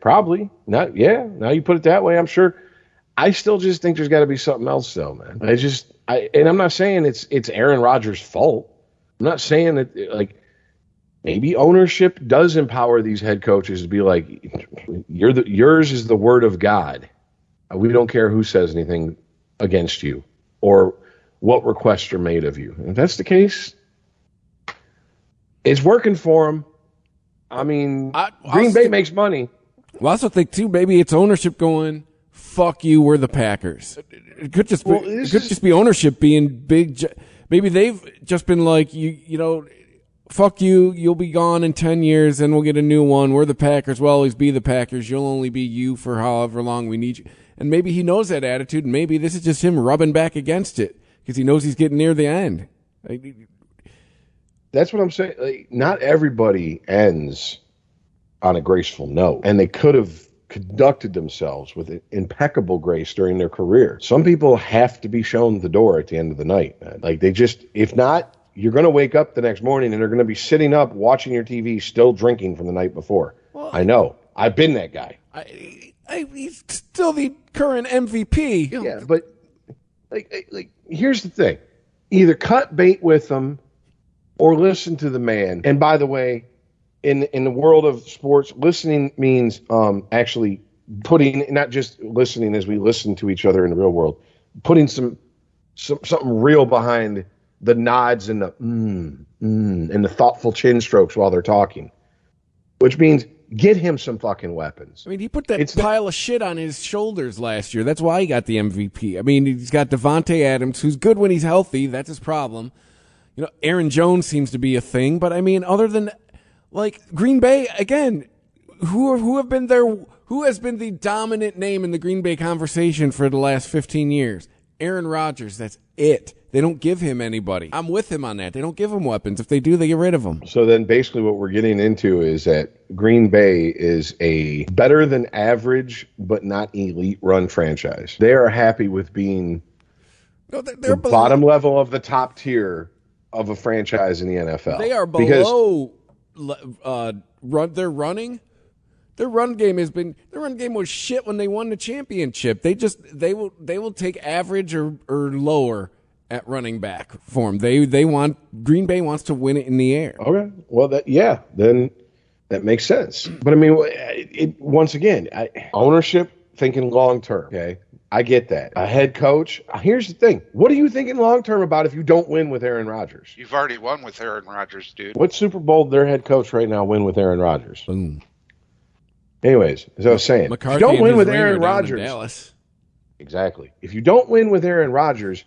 Probably. Now you put it that way, I'm sure. I still just think there's got to be something else, though, man. And I'm not saying it's Aaron Rodgers' fault. I'm not saying that, like, maybe ownership does empower these head coaches to be like, yours is the word of God. We don't care who says anything against you or what requests are made of you. And if that's the case, it's working for them. I mean, Green Bay makes money. Well, I also think, too, maybe it's ownership going, fuck you, we're the Packers. It could just be ownership being big. Maybe they've just been like, you know, fuck you, you'll be gone in 10 years, and we'll get a new one. We're the Packers. We'll always be the Packers. You'll only be you for however long we need you. And maybe he knows that attitude, and maybe this is just him rubbing back against it because he knows he's getting near the end. That's what I'm saying. Like, not everybody ends on a graceful note, and they could have conducted themselves with impeccable grace during their career. Some people have to be shown the door at the end of the night, man. Like, they just, if not, you're going to wake up the next morning and they're going to be sitting up watching your TV still drinking from the night before. Well, I know. I've been that guy. He's still the current MVP. Yeah, but like here's the thing. Either cut bait with them or listen to the man. And by the way, in the world of sports, listening means actually putting, not just listening as we listen to each other in the real world, putting something real behind the nods and the and the thoughtful chin strokes while they're talking, which means get him some fucking weapons. I mean, he put that pile of shit on his shoulders last year. That's why he got the MVP. I mean, he's got Devontae Adams, who's good when he's healthy. That's his problem. You know, Aaron Jones seems to be a thing, but I mean, other than like Green Bay, again, who has been the dominant name in the Green Bay conversation for the last 15 years? Aaron Rodgers. That's it. They don't give him anybody. I'm with him on that. They don't give him weapons. If they do, they get rid of them. So then basically what we're getting into is that Green Bay is a better than average but not elite run franchise. They are happy with being the bottom level of the top tier of a franchise in the NFL. They are below their running. Their run game was shit when they won the championship. They will take average or lower at running back for them. Green Bay wants to win it in the air. Okay. Well, then that makes sense. But I mean, once again, ownership thinking long term. Okay. I get that. A head coach. Here's the thing. What are you thinking long term about if you don't win with Aaron Rodgers? You've already won with Aaron Rodgers, dude. What Super Bowl did their head coach right now win with Aaron Rodgers? Boom. Anyways, as I was saying, if you don't win with Aaron Rodgers, Dallas. Exactly. If you don't win with Aaron Rodgers,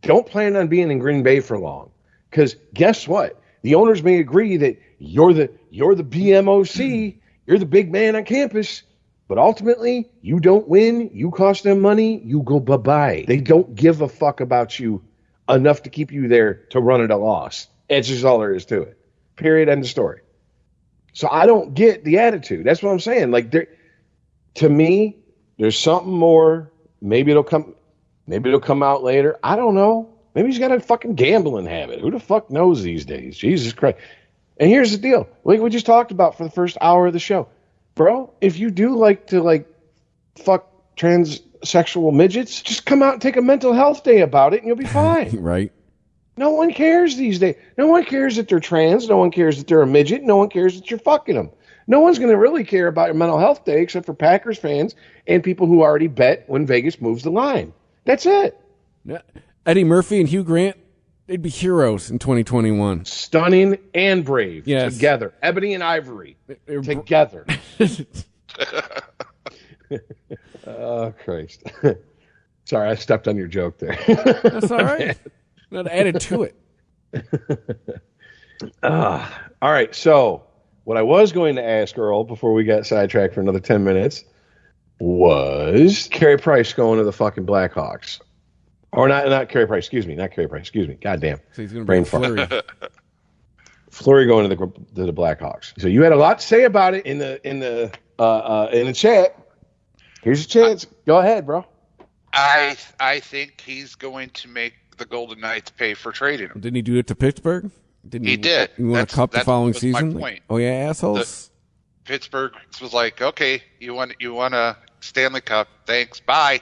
don't plan on being in Green Bay for long. Because guess what? The owners may agree that you're the BMOC, you're the big man on campus, but ultimately you don't win, you cost them money, you go bye-bye. They don't give a fuck about you enough to keep you there to run at a loss. That's just all there is to it. Period. End of story. So I don't get the attitude. That's what I'm saying. Like, to me, there's something more. Maybe it'll come out later. I don't know. Maybe he's got a fucking gambling habit. Who the fuck knows these days? Jesus Christ. And here's the deal. Like we just talked about for the first hour of the show. Bro, if you do like to fuck transsexual midgets, just come out and take a mental health day about it and you'll be fine. Right. No one cares these days. No one cares that they're trans. No one cares that they're a midget. No one cares that you're fucking them. No one's going to really care about your mental health day except for Packers fans and people who already bet when Vegas moves the line. That's it. Yeah. Eddie Murphy and Hugh Grant, they'd be heroes in 2021. Stunning and brave. Yes. Together. Ebony and Ivory. Together. Oh, Christ. Sorry, I stepped on your joke there. That's all right. Not added to it. All right, so what I was going to ask Earl before we got sidetracked for another 10 minutes was Carey Price going to the fucking Blackhawks. Or not Carey Price, excuse me. God damn. So he's going to bring Fleury. Fleury going to the Blackhawks. So you had a lot to say about it in the chat. Here's your chance. Go ahead, bro. I think he's going to make the Golden Knights pay for trading him. Didn't he do it to Pittsburgh? He did. You won a cup the following season? My point. Oh, yeah, assholes. Pittsburgh was like, okay, you won a Stanley Cup. Thanks. Bye.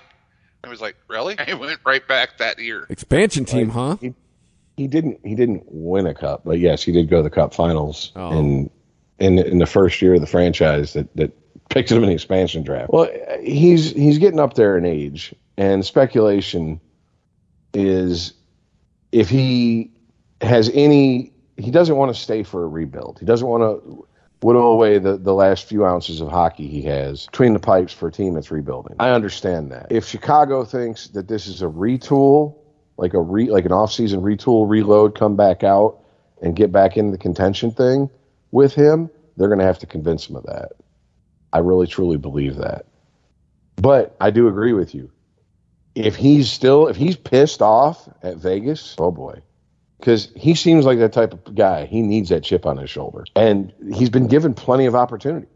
I was like, really? He went right back that year. Expansion team, huh? He didn't win a cup, but yes, he did go to the Cup Finals in the first year of the franchise that picked him in the expansion draft. Well, he's getting up there in age, and speculation is if he has any, he doesn't want to stay for a rebuild. He doesn't want to whittle away the last few ounces of hockey he has between the pipes for a team that's rebuilding. I understand that. If Chicago thinks that this is a retool, like an off-season retool, reload, come back out and get back into the contention thing with him, they're going to have to convince him of that. I really, truly believe that. But I do agree with you. If he's pissed off at Vegas, oh boy. Because he seems like that type of guy. He needs that chip on his shoulder. And he's been given plenty of opportunity.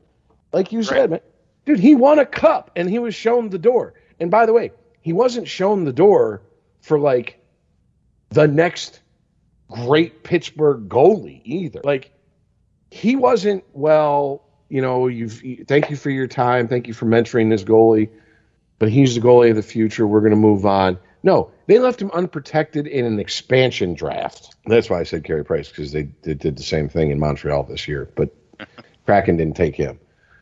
Like you said, man, dude, he won a cup and he was shown the door. And by the way, he wasn't shown the door for like the next great Pittsburgh goalie either. Like he wasn't, well, you know, thank you for your time. Thank you for mentoring this goalie, but he's the goalie of the future. We're going to move on. No, they left him unprotected in an expansion draft. That's why I said Carey Price, because they did the same thing in Montreal this year, but Kraken didn't take him.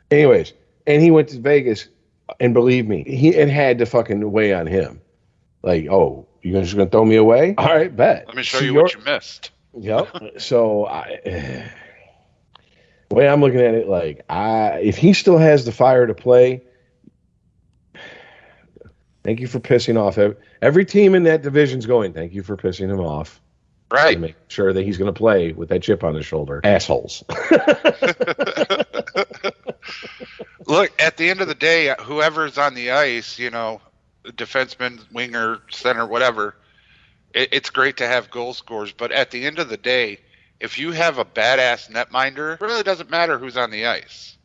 Anyways, and he went to Vegas, and believe me, it had to fucking weigh on him. Like, oh, you're just going to throw me away? All right, bet. Let me show you what you missed. Yep. So, the way I'm looking at it, like, if he still has the fire to play, thank you for pissing off. Every team in that division's going, thank you for pissing him off. Right. To make sure that he's going to play with that chip on his shoulder. Assholes. Look, at the end of the day, whoever's on the ice, you know, defenseman, winger, center, whatever, it's great to have goal scorers. But at the end of the day, if you have a badass netminder, it really doesn't matter who's on the ice.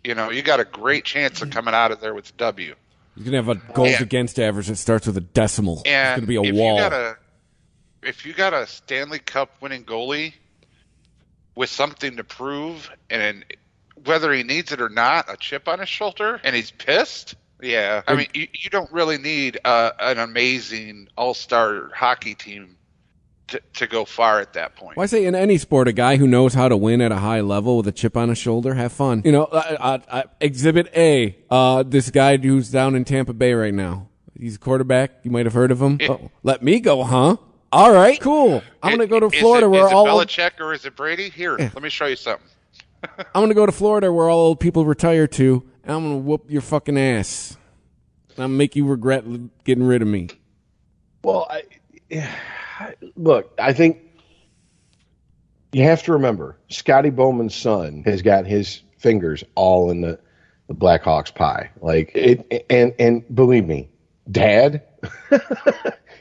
You know, you got a great chance of coming out of there with W. You're going to have a goals against average that starts with a decimal. It's going to be a wall. If you got a Stanley Cup winning goalie with something to prove, and whether he needs it or not, a chip on his shoulder, and he's pissed, yeah. I mean, you don't really need an amazing all-star hockey team to go far at that point. Well, I say in any sport, a guy who knows how to win at a high level with a chip on his shoulder, have fun. You know, Exhibit A, this guy who's down in Tampa Bay right now. He's a quarterback. You might have heard of him. Let me go, huh? All right, cool. I'm going to go to Florida where all... Is it Belichick or is it Brady? Here, let me show you something. I'm going to go to Florida where all old people retire to, and I'm going to whoop your fucking ass. I'm going to make you regret getting rid of me. Well, look, I think you have to remember, Scotty Bowman's son has got his fingers all in the Blackhawks pie. Like it, and believe me, Dad,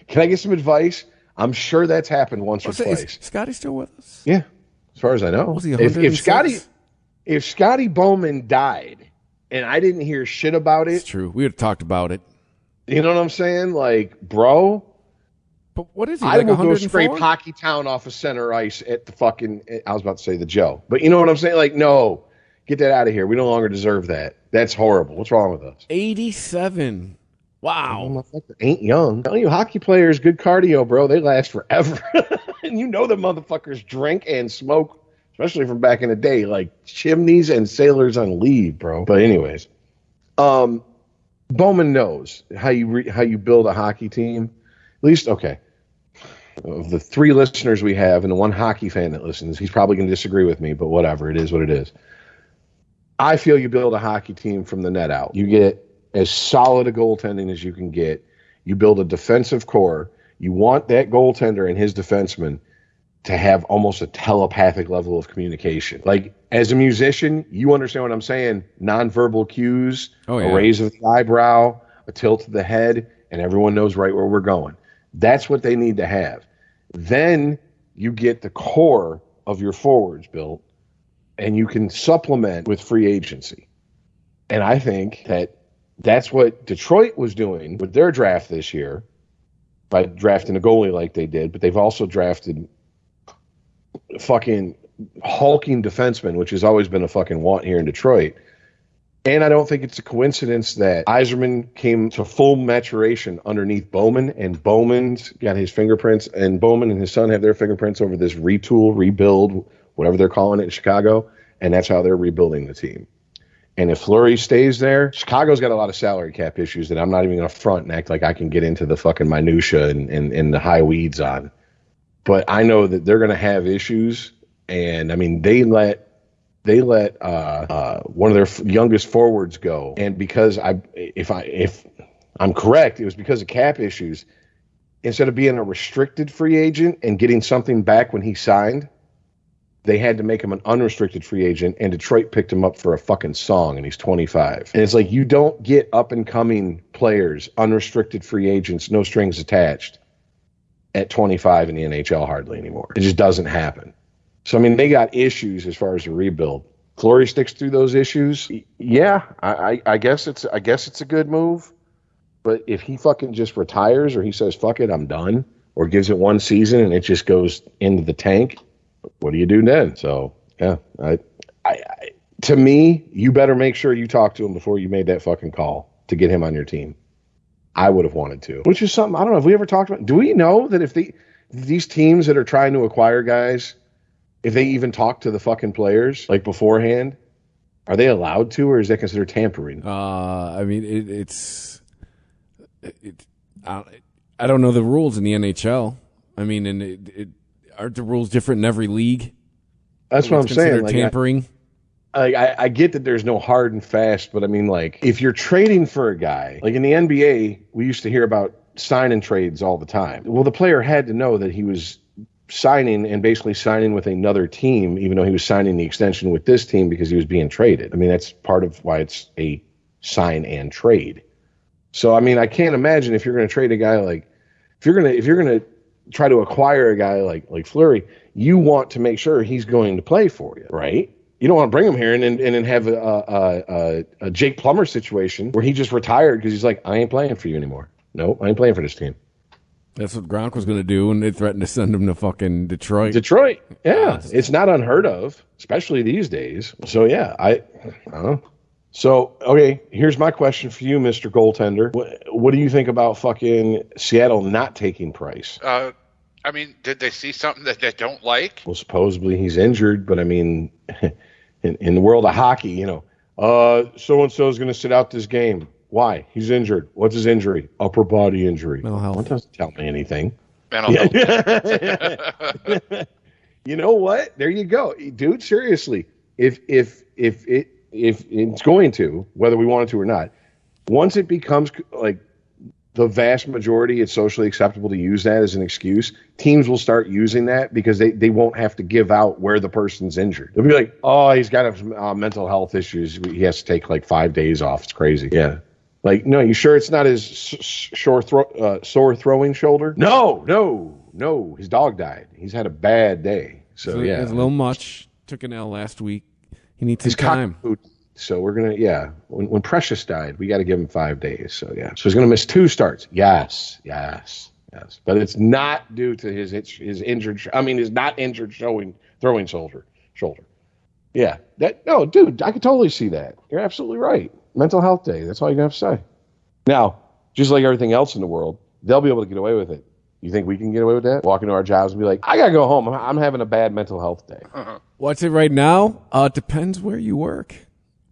can I get some advice? I'm sure that's happened once or twice. Is Scotty still with us? Yeah, as far as I know. Was he if Scotty Bowman died and I didn't hear shit about it, it's true. We would have talked about it. You know what I'm saying? Like, bro. But what is he? I Like will go 104? scrape Hockey Town off of center ice at the fucking. I was about to say the Joe, but you know what I'm saying? Like, no, get that out of here. We no longer deserve that. That's horrible. What's wrong with us? 87. Wow. Ain't young. I'm telling you, hockey players, good cardio, bro. They last forever. And you know the motherfuckers drink and smoke, especially from back in the day, like chimneys and sailors on leave, bro. But anyways, Bowman knows how you build a hockey team. At least, okay. Of the 3 listeners we have and the 1 hockey fan that listens, he's probably going to disagree with me, but whatever. It is what it is. I feel you build a hockey team from the net out. You get as solid a goaltending as you can get. You build a defensive core. You want that goaltender and his defenseman to have almost a telepathic level of communication. Like, as a musician, you understand what I'm saying. Nonverbal cues, a raise of the eyebrow, a tilt of the head, and everyone knows right where we're going. That's what they need to have. Then you get the core of your forwards built, and you can supplement with free agency. And I think that's what Detroit was doing with their draft this year by drafting a goalie like they did, but they've also drafted fucking hulking defensemen, which has always been a fucking want here in Detroit. And I don't think it's a coincidence that Yzerman came to full maturation underneath Bowman, and Bowman's got his fingerprints, and Bowman and his son have their fingerprints over this retool, rebuild, whatever they're calling it in Chicago, and that's how they're rebuilding the team. And if Fleury stays there, Chicago's got a lot of salary cap issues that I'm not even going to front and act like I can get into the fucking minutia and the high weeds on. But I know that they're going to have issues, and I mean they let one of their youngest forwards go, and because if I'm correct, it was because of cap issues. Instead of being a restricted free agent and getting something back when he signed, they had to make him an unrestricted free agent, and Detroit picked him up for a fucking song, and he's 25. And it's like, you don't get up and coming players, unrestricted free agents, no strings attached, at 25 in the NHL hardly anymore. It just doesn't happen. So, I mean, they got issues as far as the rebuild. Fleury sticks through those issues. Yeah, I guess it's a good move. But if he fucking just retires, or he says, fuck it, I'm done, or gives it one season and it just goes into the tank, what do you do then? So, yeah, to me, you better make sure you talk to him before you made that fucking call to get him on your team. I would have wanted to. Which is something, I don't know, have we ever talked about? Do we know that if these teams that are trying to acquire guys, if they even talk to the fucking players like beforehand, are they allowed to, or is that considered tampering? I mean, I don't know the rules in the NHL. I mean, and aren't the rules different in every league? That's what I'm saying. Like, tampering. I get that there's no hard and fast, but I mean, like, if you're trading for a guy, like in the NBA, we used to hear about sign and trades all the time. Well, the player had to know that he was signing and basically signing with another team, even though he was signing the extension with this team because he was being traded. I mean, that's part of why it's a sign and trade. So, I mean, I can't imagine if you're going to trade a guy like, if you're going to try to acquire a guy like Fleury, you want to make sure he's going to play for you, right? You don't want to bring him here and then have a Jake Plummer situation where he just retired because he's like, I ain't playing for you anymore. Nope, I ain't playing for this team. That's what Gronk was going to do, and they threatened to send him to fucking Detroit. Yeah. It's not unheard of, especially these days. So, yeah, I don't know. So, okay, here's my question for you, Mr. Goaltender. What do you think about fucking Seattle not taking Price? I mean, did they see something that they don't like? Well, supposedly he's injured, but I mean, in the world of hockey, so-and-so is going to sit out this game. Why? He's injured. What's his injury? Upper body injury. Mental health. That doesn't tell me anything. Mental health. You know what? There you go, dude. Seriously, if it's going to, whether we want it to or not, once it becomes like the vast majority, it's socially acceptable to use that as an excuse. Teams will start using that because they won't have to give out where the person's injured. They'll be like, oh, he's got mental health issues. He has to take like 5 days off. It's crazy. Yeah. Like, no, you sure it's not his sore throwing shoulder? No. His dog died. He's had a bad day. So yeah. It's a little much. Took an L last week. He needs his time. So we're going to, when Precious died, we got to give him 5 days. So, yeah. So he's going to miss 2 starts. Yes. But it's not due to his injured, his not injured throwing shoulder. Yeah. Dude, I could totally see that. You're absolutely right. Mental health day. That's all you have to say. Now, just like everything else in the world, they'll be able to get away with it. You think we can get away with that? Walk into our jobs and be like, I got to go home. I'm having a bad mental health day. Well, I'd say right now, it depends where you work.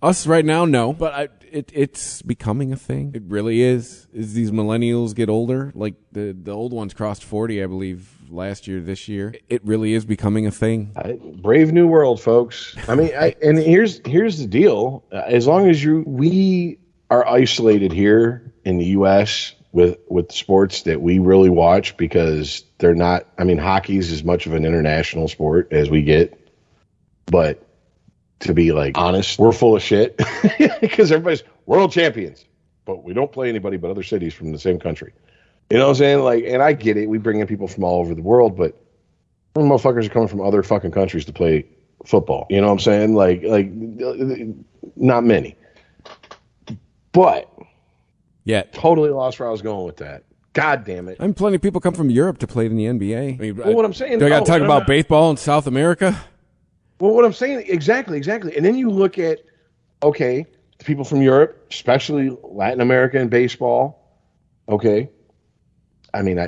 Us right now, no. But it's becoming a thing. It really is. As these millennials get older, like the old ones crossed 40, I believe, this year. It really is becoming a thing. Brave new world, folks. I mean, and here's the deal. As long as we are isolated here in the U.S., with sports that we really watch, because they're not, hockey's as much of an international sport as we get, but to be like honest, we're full of shit because everybody's world champions, but we don't play anybody but other cities from the same country. You know what I'm saying? Like, and I get it. We bring in people from all over the world, but motherfuckers are coming from other fucking countries to play football. You know what I'm saying? Like not many, but yeah, totally lost where I was going with that. God damn it. Plenty of people come from Europe to play in the NBA. What I'm saying, do I got to talk about baseball in South America? Well, what I'm saying, exactly. And then you look at, okay, the people from Europe, especially Latin America and baseball. Okay. I mean,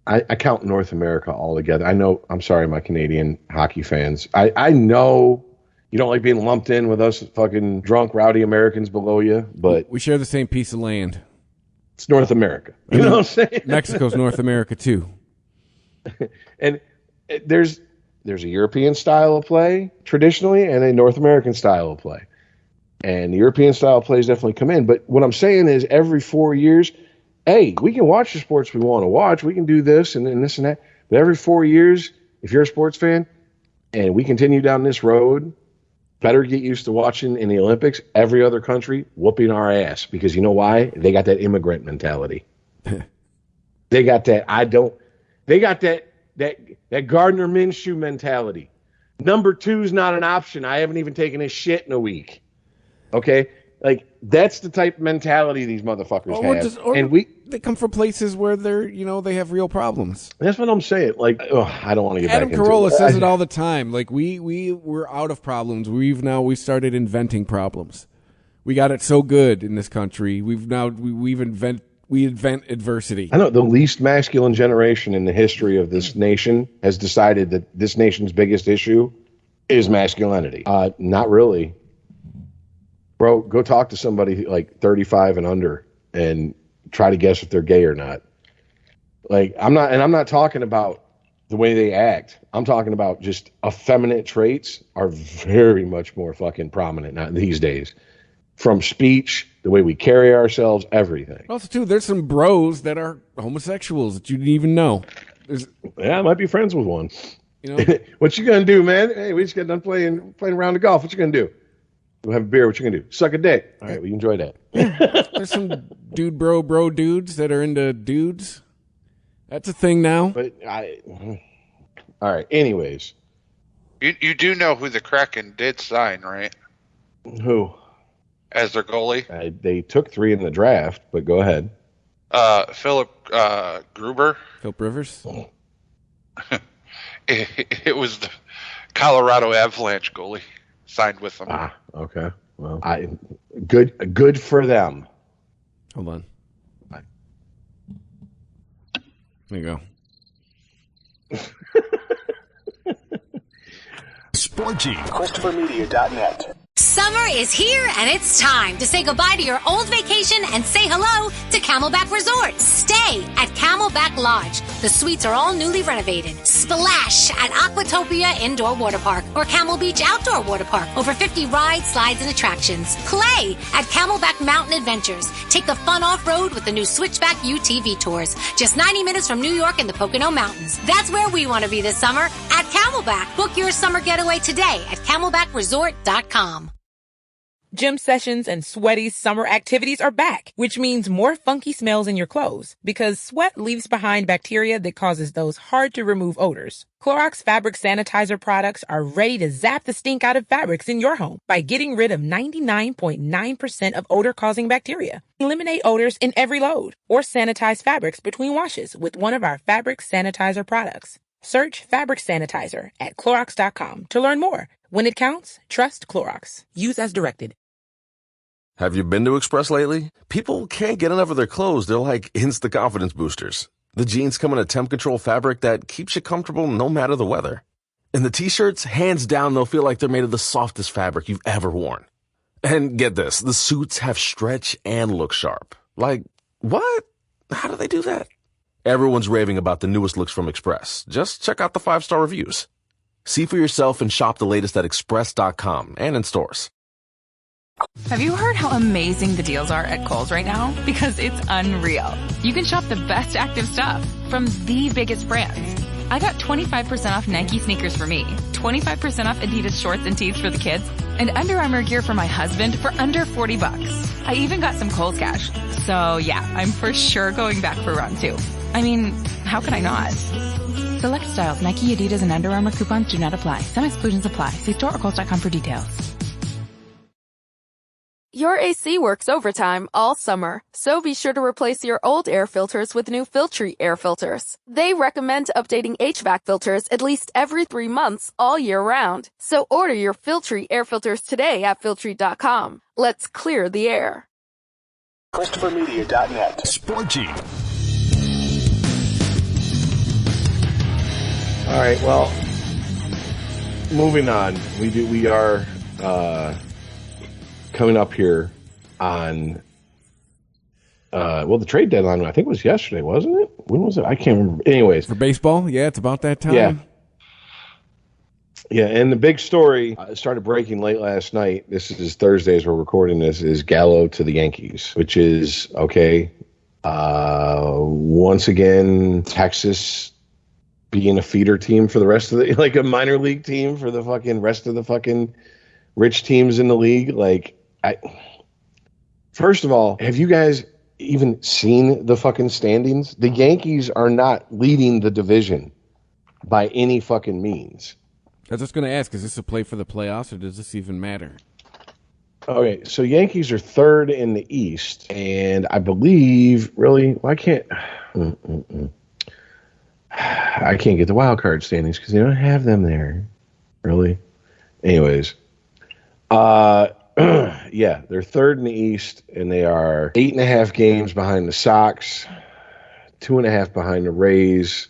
I count North America all together. I'm sorry, my Canadian hockey fans. I know you don't like being lumped in with us fucking drunk, rowdy Americans below you, but we share the same piece of land. It's North America. You know what I'm saying? Mexico's North America too. And there's a European style of play traditionally and a North American style of play. And the European style of plays definitely come in. But what I'm saying is every 4 years, hey, we can watch the sports we want to watch. We can do this and this and that. But every 4 years, if you're a sports fan and we continue down this road, better get used to watching in the Olympics every other country whooping our ass. Because you know why? They got that immigrant mentality. They got that that Gardner Minshew mentality. Number 2's not an option. I haven't even taken a shit in a week. Okay? Like, that's the type of mentality these motherfuckers have. They come from places where they have real problems. That's what I'm saying. Like, I don't want to get Adam back into Carolla it. says it all the time. Like, we're out of problems. We started inventing problems. We got it so good in this country. We invent adversity. I know the least masculine generation in the history of this nation has decided that this nation's biggest issue is masculinity. Not really. Bro, go talk to somebody like 35 and under and try to guess if they're gay or not. Like, I'm not talking about the way they act. I'm talking about just effeminate traits are very much more fucking prominent now these days. From speech, the way we carry ourselves, everything. Also, too, there's some bros that are homosexuals that you didn't even know. I might be friends with one. What you gonna do, man? Hey, we just got done playing a round of golf. What you gonna do? We'll have a beer. What you gonna do? Suck a dick. All right, we enjoy that. There's some bro dudes that are into dudes. That's a thing now. But all right. Anyways, you do know who the Kraken did sign, right? Who? As their goalie? They took 3 in the draft, but go ahead. Philip Gruber. Philip Rivers. It was the Colorado Avalanche goalie signed with them. Okay. Well, good for them. Hold on. There you go. Sporgy. ChristopherMedia.net. Summer is here, and it's time to say goodbye to your old vacation and say hello to Camelback Resort. Stay at Camelback Lodge. The suites are all newly renovated. Splash at Aquatopia Indoor Water Park or Camel Beach Outdoor Water Park. Over 50 rides, slides, and attractions. Play at Camelback Mountain Adventures. Take the fun off-road with the new Switchback UTV tours. Just 90 minutes from New York and the Pocono Mountains. That's where we want to be this summer, at Camelback. Book your summer getaway today at CamelbackResort.com. Gym sessions and sweaty summer activities are back, which means more funky smells in your clothes because sweat leaves behind bacteria that causes those hard-to-remove odors. Clorox fabric sanitizer products are ready to zap the stink out of fabrics in your home by getting rid of 99.9% of odor-causing bacteria. Eliminate odors in every load or sanitize fabrics between washes with one of our fabric sanitizer products. Search fabric sanitizer at Clorox.com to learn more. When it counts, trust Clorox. Use as directed. Have you been to Express lately? People can't get enough of their clothes. They're like instant confidence boosters. The jeans come in a temp control fabric that keeps you comfortable no matter the weather. And the t-shirts, hands down, they'll feel like they're made of the softest fabric you've ever worn. And get this, the suits have stretch and look sharp. Like, what? How do they do that? Everyone's raving about the newest looks from Express. Just check out the 5-star reviews. See for yourself and shop the latest at express.com and in stores. Have you heard how amazing the deals are at Kohl's right now? Because it's unreal. You can shop the best active stuff from the biggest brands. I got 25% off Nike sneakers for me, 25% off Adidas shorts and tees for the kids, and Under Armour gear for my husband for under $40. I even got some Kohl's cash. So yeah, I'm for sure going back for round 2. I mean, how could I not? Select styles, Nike, Adidas, and Under Armour coupons do not apply. Some exclusions apply. See store or Kohl's.com for details. Your AC works overtime all summer, so be sure to replace your old air filters with new Filtry air filters. They recommend updating HVAC filters at least every 3 months all year round. So order your Filtry air filters today at Filtry.com. Let's clear the air. ChristopherMedia.net. Sporgy. All right, well, moving on. We are coming up here on the trade deadline, I think it was yesterday, wasn't it? When was it? I can't remember. Anyways, for baseball, yeah, it's about that time. Yeah, and the big story started breaking late last night. This is Thursday as we're recording this, is Gallo to the Yankees, which is, okay, once again, Texas being a feeder team for the rest of the, like a minor league team for the fucking rest of the fucking rich teams in the league. Like, first of all, have you guys even seen the fucking standings? The Yankees are not leading the division by any fucking means. I was just going to ask, is this a play for the playoffs, or does this even matter? Okay, so Yankees are third in the East, and I believe, really, why can't I can't get the wild card standings because they don't have them there, really. Anyways, yeah, they're third in the East, and they are 8.5 games behind the Sox, 2.5 behind the Rays.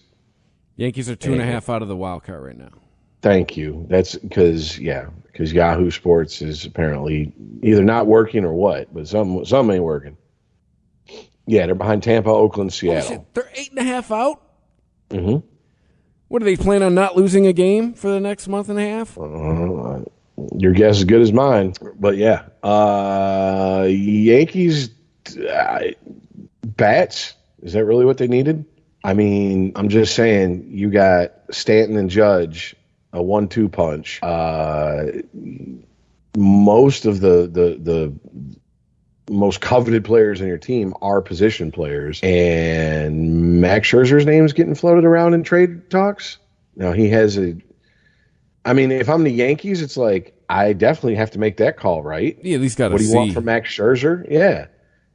Yankees are 2.5 out of the wild card right now. Thank you. That's because Yahoo Sports is apparently either not working or what, but some ain't working. Yeah, they're behind Tampa, Oakland, Seattle. Oh, shit. They're 8.5 out? Mm-hmm. What, do they plan on not losing a game for the next month and a half? Your guess is as good as mine. But yeah, Yankees bats. Is that really what they needed? I mean, I'm just saying, you got Stanton and Judge, a 1-2 punch. Most of the most coveted players in your team are position players, and Max Scherzer's name's getting floated around in trade talks. Now he has I mean, if I'm the Yankees, it's like I definitely have to make that call, right? Yeah, at least got to see. What do you want from Max Scherzer? Yeah,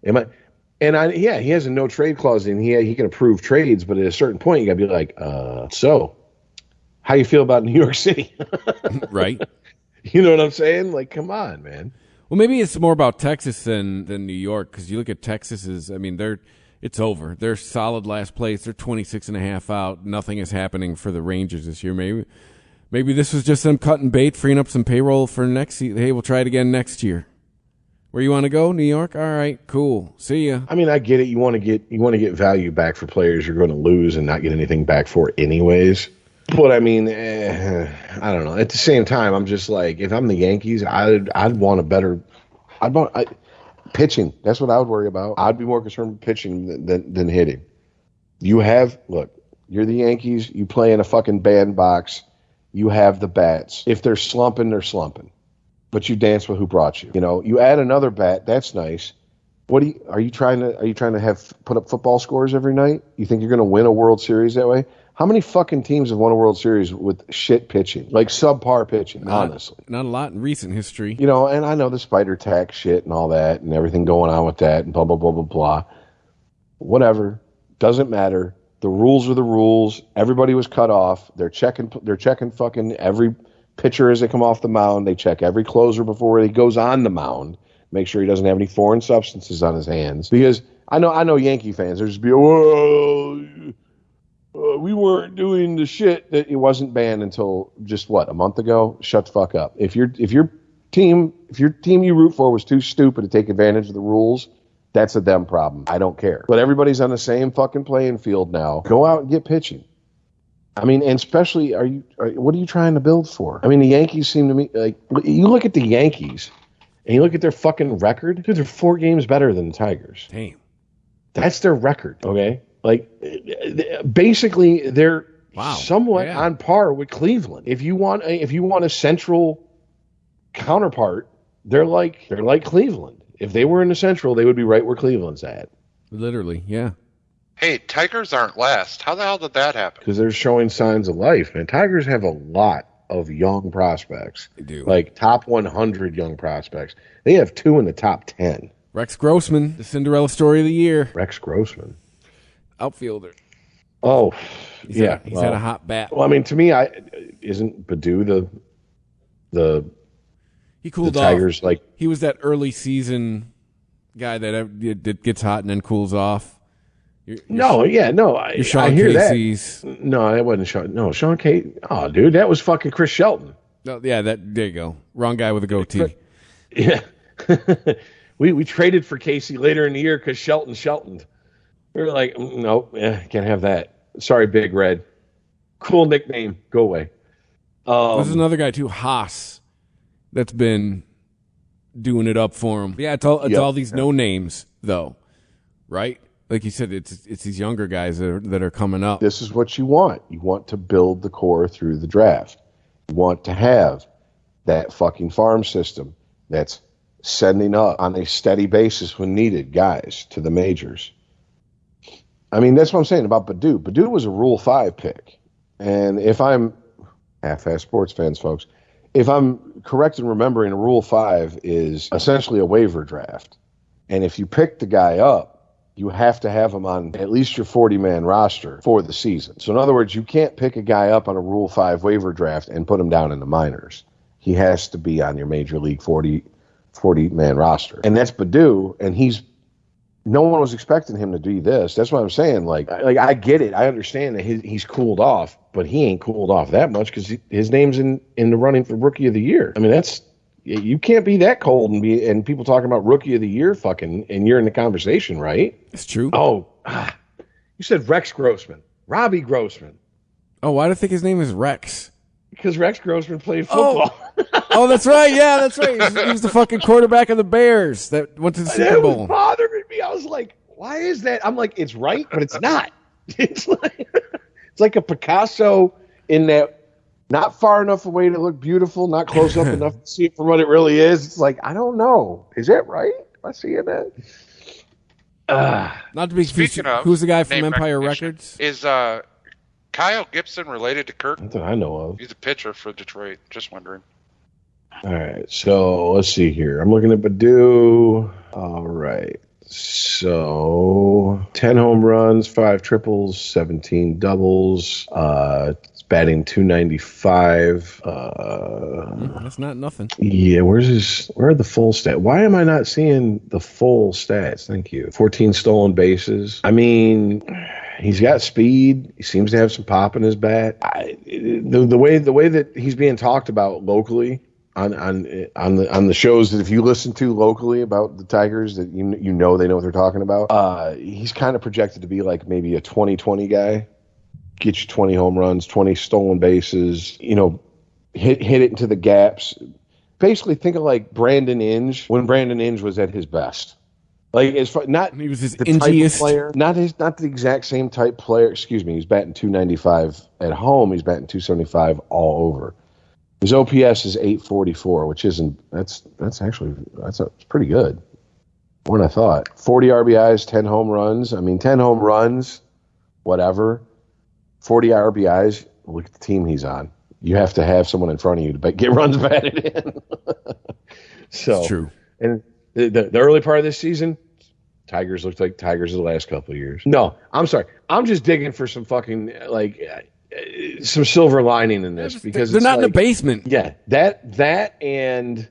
he has a no trade clause, and he can approve trades, but at a certain point, you got to be like, so how you feel about New York City? Right. You know what I'm saying? Like, come on, man. Well, maybe it's more about Texas than New York, because you look at Texas it's over. They're solid last place. They're 26.5 out. Nothing is happening for the Rangers this year. Maybe this was just them cutting bait, freeing up some payroll for next season. Hey, we'll try it again next year. Where you want to go? New York? All right, cool. See ya. I mean, I get it. You want to get value back for players you're going to lose and not get anything back for anyways. But I mean, I don't know. At the same time, I'm just like, if I'm the Yankees, I'd want pitching. That's what I would worry about. I'd be more concerned with pitching than hitting. You're the Yankees. You play in a fucking bandbox. You have the bats. If they're slumping, they're slumping. But you dance with who brought you. You know, you add another bat. That's nice. Are you trying to have put up football scores every night? You think you're going to win a World Series that way? How many fucking teams have won a World Series with shit pitching, like subpar pitching? Honestly, not a lot in recent history. You know, and I know the spider tack shit and all that, and everything going on with that, and blah blah blah blah blah. Whatever, doesn't matter. The rules are the rules. Everybody was cut off. They're checking fucking every pitcher as they come off the mound. They check every closer before he goes on the mound. Make sure he doesn't have any foreign substances on his hands. Because I know Yankee fans, they're just be, we weren't doing the shit that it wasn't banned until just a month ago. Shut the fuck up. If your team you root for was too stupid to take advantage of the rules, that's a them problem. I don't care. But everybody's on the same fucking playing field now. Go out and get pitching. I mean, and especially, what are you trying to build for? I mean, the Yankees seem to me like, you look at the Yankees and you look at their fucking record. Dude, they're 4 games better than the Tigers. Damn. That's their record. Okay. Like, basically, they're somewhat on par with Cleveland. If you want a central counterpart, they're like Cleveland. If they were in the Central, they would be right where Cleveland's at. Literally, yeah. Hey, Tigers aren't last. How the hell did that happen? Because they're showing signs of life, man. Tigers have a lot of young prospects. They do. Like top 100 young prospects. They have 2 in the top 10. Rex Grossman, the Cinderella story of the year. Rex Grossman. Outfielder. Oh, He's yeah. had a hot bat. Well, I mean, to me, isn't Badu he cooled the Tigers, off. like, he was that early season guy that gets hot and then cools off. I hear Casey's. that. No, that wasn't Sean. No, Sean Casey. Oh, dude, that was fucking Chris Shelton. No, yeah, there you go. Wrong guy with a goatee. Yeah. we traded for Casey later in the year because Sheltoned. We were like, nope, can't have that. Sorry, Big Red. Cool nickname. Go away. There's another guy too, Haas, that's been doing it up for him. Yeah, it's all these no names though, right? Like you said, it's these younger guys that are coming up. This is what you want. You want to build the core through the draft. You want to have that fucking farm system that's sending up on a steady basis when needed guys to the majors. I mean, that's what I'm saying about Badu. Badu was a Rule 5 pick. And if I'm half-ass sports fans, folks, if I'm correct in remembering, a Rule 5 is essentially a waiver draft. And if you pick the guy up, you have to have him on at least your 40-man roster for the season. So in other words, you can't pick a guy up on a Rule 5 waiver draft and put him down in the minors. He has to be on your Major League 40-man roster. And that's Badu, and no one was expecting him to do this. That's what I'm saying. Like I get it. I understand that he's cooled off, but he ain't cooled off that much because his name's in the running for Rookie of the Year. I mean, you can't be that cold and people talking about Rookie of the Year fucking, and you're in the conversation, right? It's true. Oh, you said Rex Grossman. Robbie Grossman. Oh, why do I think his name is Rex? Because Rex Grossman played football. Oh, that's right. Yeah, that's right. He was the fucking quarterback of the Bears that went to the Super Bowl. That was bothering me. I was like, why is that? I'm like, it's right, but it's not. It's like a Picasso in that not far enough away to look beautiful, not close up enough to see it for what it really is. It's like, I don't know. Is that right? Am I seeing that? Not to be Speaking of who's the guy from name Empire recognition, Records? Is Kyle Gibson related to Kirk? That's what I know of. He's a pitcher for Detroit. Just wondering. All right, so let's see here. I'm looking at Badu. All right. So 10 home runs, 5 triples, 17 doubles. It's batting .295. That's not nothing. Yeah, where are the full stats? Why am I not seeing the full stats? Thank you. 14 stolen bases. I mean, he's got speed. He seems to have some pop in his bat. The way that he's being talked about locally on the shows that if you listen to locally about the Tigers, that you know they know what they're talking about. He's kind of projected to be like maybe a 20-20 guy. Get you 20 home runs, 20 stolen bases. Hit it into the gaps. Basically, think of like Brandon Inge when Brandon Inge was at his best. Like he was his the type of ingiest player, not the exact same type player. Excuse me, he's batting .295 at home. He's batting .275 all over. His OPS is .844, which that's pretty good. More than I thought. 40 RBIs, 10 home runs. I mean, 10 home runs, whatever. 40 RBIs. Look at the team he's on. You have to have someone in front of you to get runs batted in. So it's true. And the early part of this season, Tigers looked like Tigers of the last couple of years. No, I'm sorry. I'm just digging for some fucking some silver lining in this because they're not in the basement. Yeah, that and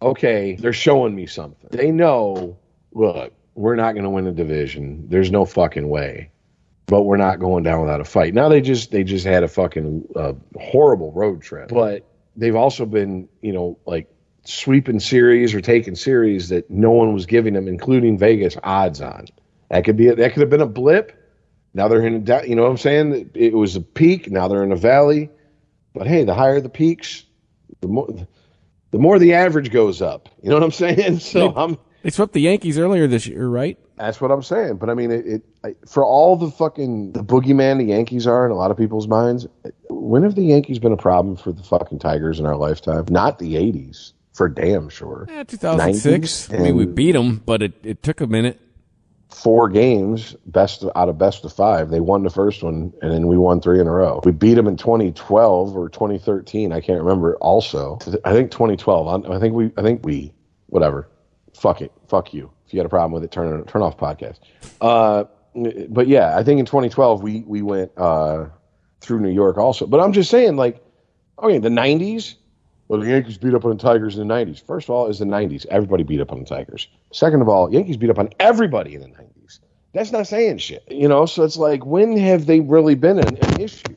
okay, they're showing me something. They know, look, we're not going to win the division. There's no fucking way. But we're not going down without a fight. Now they just had a fucking horrible road trip. But they've also been, like sweeping series or taking series that no one was giving them, including Vegas, odds on. That could have been a blip. Now they're in you know what I'm saying? It was a peak. Now they're in a valley. But hey, the higher the peaks, the more the average goes up. You know what I'm saying? So they swept the Yankees earlier this year, right? That's what I'm saying. But I mean, for all the boogeyman the Yankees are in a lot of people's minds, when have the Yankees been a problem for the fucking Tigers in our lifetime? Not the 80s, for damn sure. Yeah, 2006. I mean, we beat them, but it took a minute. 4 games, best of 5. They won the first one, and then we won 3 in a row. We beat them in 2012 or 2013. I can't remember. Also, I think 2012. I think we. Whatever. Fuck it. Fuck you. If you got a problem with it, turn off podcast. But yeah, I think in 2012 we went through New York also. But I'm just saying, like, okay, the 90s. Well, the Yankees beat up on the Tigers in the 90s. First of all, it's the 90s. Everybody beat up on the Tigers. Second of all, Yankees beat up on everybody in the 90s. That's not saying shit. So it's like, when have they really been an issue?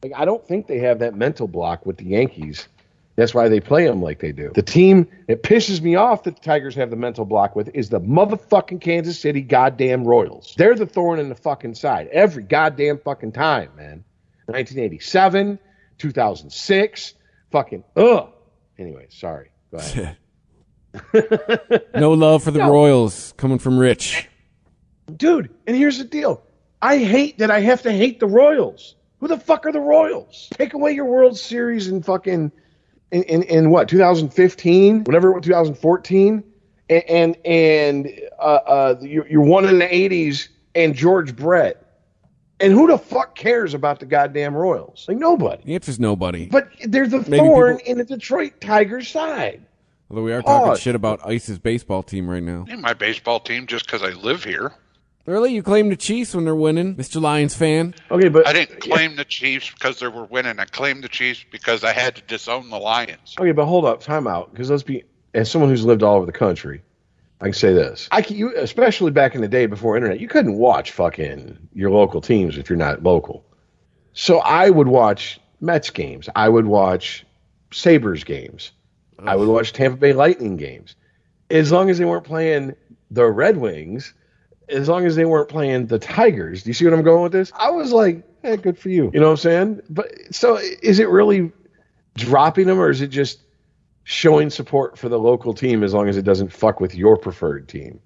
Like, I don't think they have that mental block with the Yankees. That's why they play them like they do. The team that pisses me off that the Tigers have the mental block with is the motherfucking Kansas City goddamn Royals. They're the thorn in the fucking side every goddamn fucking time, man. 1987, 2006, fucking ugh. Anyway, sorry. Go ahead. No love for the Royals coming from Rich. Dude, and here's the deal. I hate that I have to hate the Royals. Who the fuck are the Royals? Take away your World Series in fucking in what, 2015, whatever, 2014, and you're one in the 80s and George Brett. And who the fuck cares about the goddamn Royals? Like, nobody. The answer's nobody. But there's a thorn in the Detroit Tigers side. Although we are talking shit about Ice's baseball team right now. My baseball team just because I live here. Really? You claim the Chiefs when they're winning, Mr. Lions fan? Okay, but I didn't claim the Chiefs because they were winning. I claimed the Chiefs because I had to disown the Lions. Okay, but hold up, time out. Because as someone who's lived all over the country, I can say this. Especially back in the day before internet, you couldn't watch fucking your local teams if you're not local. So I would watch Mets games. I would watch Sabres games. I would watch Tampa Bay Lightning games. As long as they weren't playing the Red Wings, as long as they weren't playing the Tigers. Do you see what I'm going with this? I was like, hey, good for you. You know what I'm saying? But so is it really dropping them, or is it just showing support for the local team as long as it doesn't fuck with your preferred team?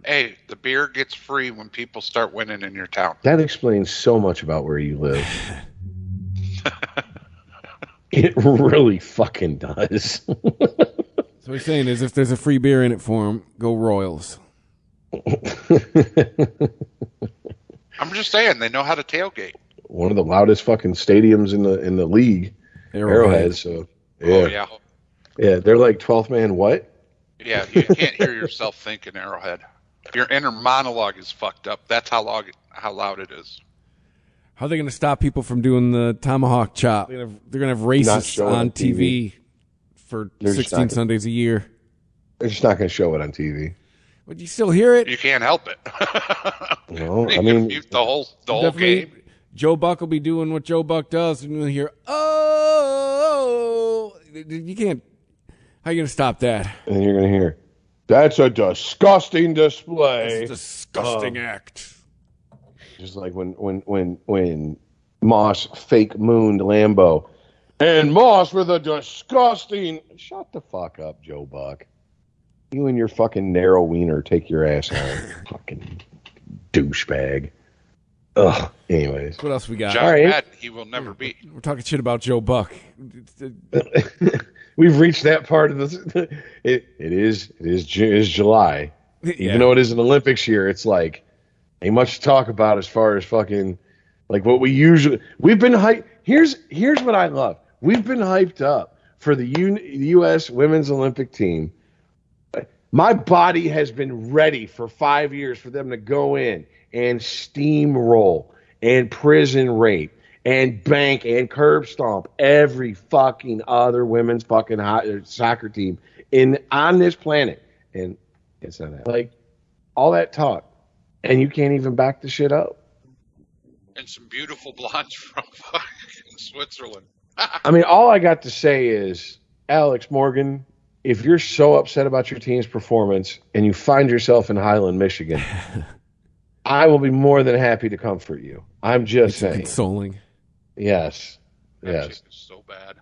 Hey, the beer gets free when people start winning in your town. That explains so much about where you live. It really fucking does. So what he's saying is, if there's a free beer in it for him, go Royals. I'm just saying, they know how to tailgate. One of the loudest fucking stadiums in the league, Arrowhead. So yeah. Oh yeah. Yeah, they're like 12th man what? Yeah, you can't hear yourself thinking, Arrowhead. Your inner monologue is fucked up. That's how loud it is. How are they going to stop people from doing the tomahawk chop? They're going to have racists on TV for 16 Sundays a year. They're just not going to show it on TV. But you still hear it? You can't help it. No, I mean, mute the whole game. Joe Buck will be doing what Joe Buck does, and you'll hear, oh, you can't. How are you going to stop that? And you're going to hear, that's a disgusting display. It's a disgusting act. Just like when Moss fake mooned Lambeau. And Moss with a disgusting... Shut the fuck up, Joe Buck. You and your fucking narrow wiener, take your ass home. Fucking douchebag. Ugh. Anyways. What else we got? John Madden, he will never be. We're talking shit about Joe Buck. We've reached that part of this. It is July. Even though it is an Olympics year, it's like ain't much to talk about as far as fucking like what we've been hyped. Here's what I love. We've been hyped up for the U.S. Women's Olympic team. My body has been ready for 5 years for them to go in and steamroll and prison rape and bank and curb stomp every fucking other women's fucking soccer team on this planet. And it's not that. Like, all that talk. And you can't even back the shit up. And some beautiful blondes from fucking Switzerland. I mean, all I got to say is, Alex Morgan, if you're so upset about your team's performance and you find yourself in Highland, Michigan, I will be more than happy to comfort you. I'm just saying. Consoling. Yes. That shit is so bad.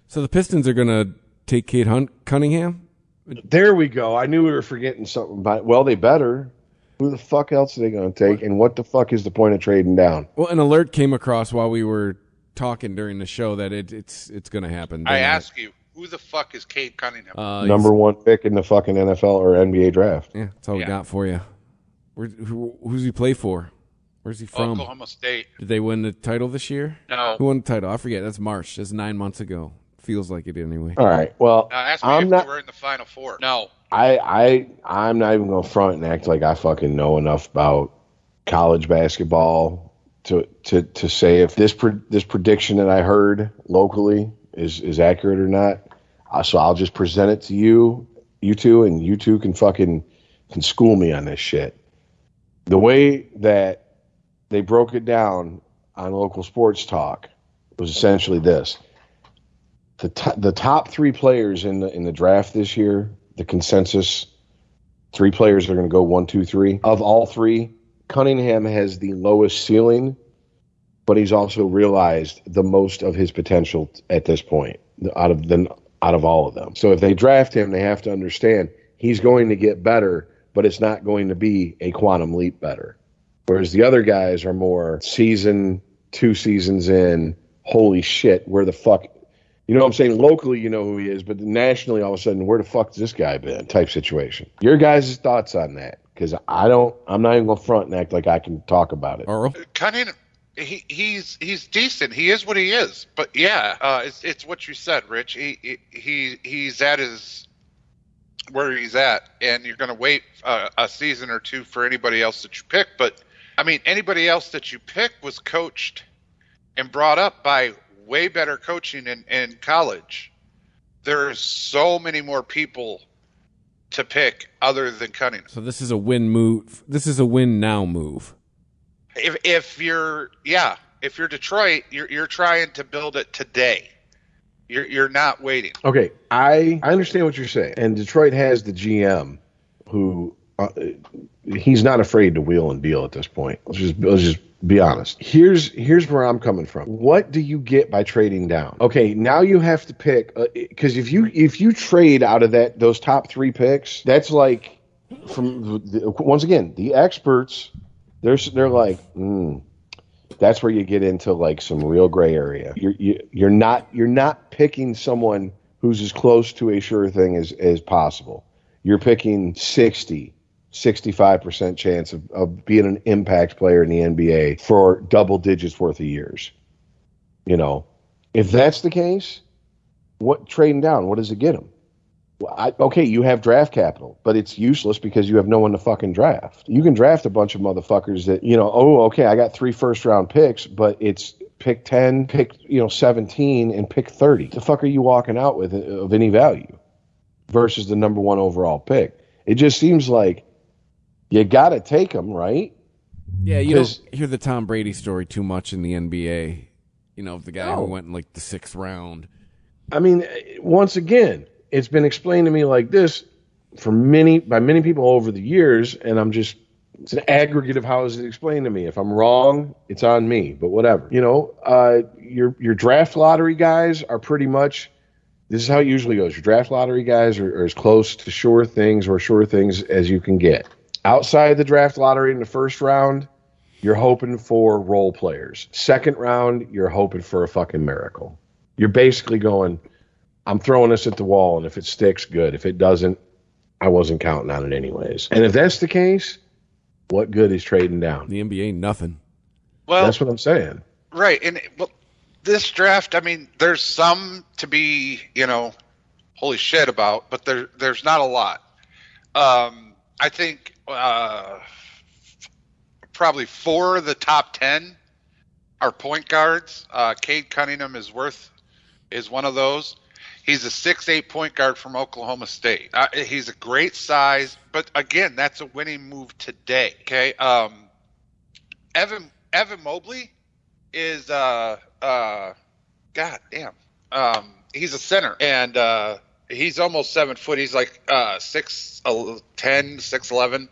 So the Pistons are going to take Kate Cunningham? There we go. I knew we were forgetting something. Well, they better. Who the fuck else are they going to take? And what the fuck is the point of trading down? Well, an alert came across while we were talking during the show that it's going to happen. I ask you, who the fuck is Cade Cunningham? Number one pick in the fucking NFL or NBA draft. Yeah, that's all we got for you. Who's he play for? Where's he from? Oklahoma State. Did they win the title this year? No. Who won the title? I forget. That's March. That's 9 months ago. Feels like it anyway. All right. Well, Ask me if they were in the Final Four. No. I'm not even going to front and act like I fucking know enough about college basketball to say if this prediction that I heard locally is accurate or not. So I'll just present it to you two, and you two can school me on this shit. The way that they broke it down on local sports talk was essentially this. The top 3 players in the draft this year, the consensus 3 players are going to go 1, 2, 3. Of all 3, Cunningham has the lowest ceiling, but he's also realized the most of his potential at this point out of all of them. So if they draft him, they have to understand he's going to get better, but it's not going to be a quantum leap better. Whereas the other guys are more 2 seasons in, holy shit, where the fuck, you know what I'm saying? Locally, you know who he is, but nationally, all of a sudden, where the fuck has this guy been? Type situation. Your guys' thoughts on that? Because I'm not even going to front and act like I can talk about it. Earl? Cunningham, he's decent. He is what he is. But yeah, it's what you said, Rich. He's at where he's at, and you're going to wait a season or 2 for anybody else that you pick. But I mean, anybody else that you pick was coached and brought up by way better coaching in college. There's so many more people to pick other than Cunningham. So this is a win move. This is a win now move. If you're Detroit, you're trying to build it today. You're not waiting. Okay, I understand what you're saying, and Detroit has the GM who he's not afraid to wheel and deal at this point. Let's just be honest. Here's where I'm coming from. What do you get by trading down? Okay, now you have to pick, because if you trade out of those top 3 picks, that's like, once again, the experts, they're like, that's where you get into like some real gray area. You're not picking someone who's as close to a sure thing as possible. You're picking 65% chance of being an impact player in the NBA for double digits worth of years. You know, if that's the case, what trading down? What does it get them? Okay, you have draft capital, but it's useless because you have no one to fucking draft. You can draft a bunch of motherfuckers that, okay, I got 3 first-round picks, but it's pick 10, pick 17, and pick 30. The fuck are you walking out with of any value versus the number 1 overall pick? It just seems like you got to take them, right? Yeah, you don't hear the Tom Brady story too much in the NBA. The guy who went in like the 6th round. I mean, once again, it's been explained to me like this by many people over the years, and it's an aggregate of how is it explained to me. If I'm wrong, it's on me, but whatever. Your draft lottery guys are pretty much, this is how it usually goes. Your draft lottery guys are as close to sure things as you can get. Outside the draft lottery in the 1st round, you're hoping for role players. 2nd round, you're hoping for a fucking miracle. You're basically going, I'm throwing this at the wall, and if it sticks, good. If it doesn't, I wasn't counting on it anyways. And if that's the case, what good is trading down? The NBA, nothing. Well, that's what I'm saying. Right. And this draft, I mean, there's some to be, holy shit about, but there's not a lot. I think probably 4 of the top 10 are point guards. Cade Cunningham is one of those. He's a 6'8" point guard from Oklahoma State. He's a great size, but again, that's a winning move today. Okay. Evan Mobley is God damn. He's a center, and he's almost 7 foot. He's like 6'10", 6'11".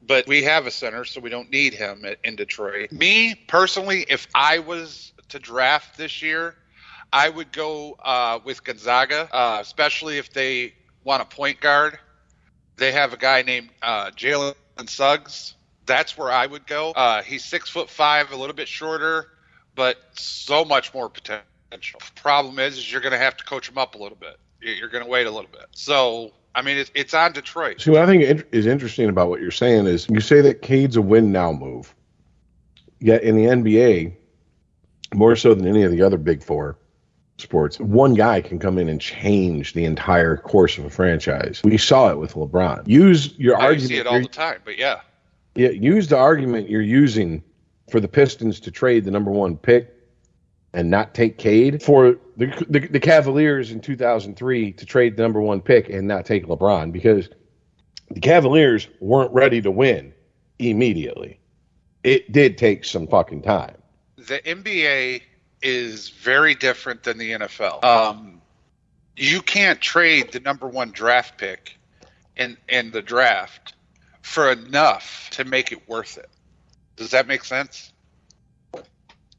But we have a center, so we don't need him in Detroit. Me personally, if I was to draft this year, I would go with Gonzaga, especially if they want a point guard. They have a guy named Jalen Suggs. That's where I would go. He's 6'5", a little bit shorter, but so much more potential. Problem is you're going to have to coach him up a little bit. You're going to wait a little bit. So I mean, it's on Detroit. See, what I think is interesting about what you're saying is you say that Cade's a win now move. Yet in the NBA, more so than any of the other big four sports, one guy can come in and change the entire course of a franchise. We saw it with LeBron. Use your argument. You see it all the time, but yeah. Yeah, use the argument you're using for the Pistons to trade the number one pick and not take Cade, for the Cavaliers in 2003 to trade the number one pick and not take LeBron, because the Cavaliers weren't ready to win immediately. It did take some fucking time. The NBA is very different than the NFL. You can't trade the number one draft pick in the draft for enough to make it worth it. Does that make sense?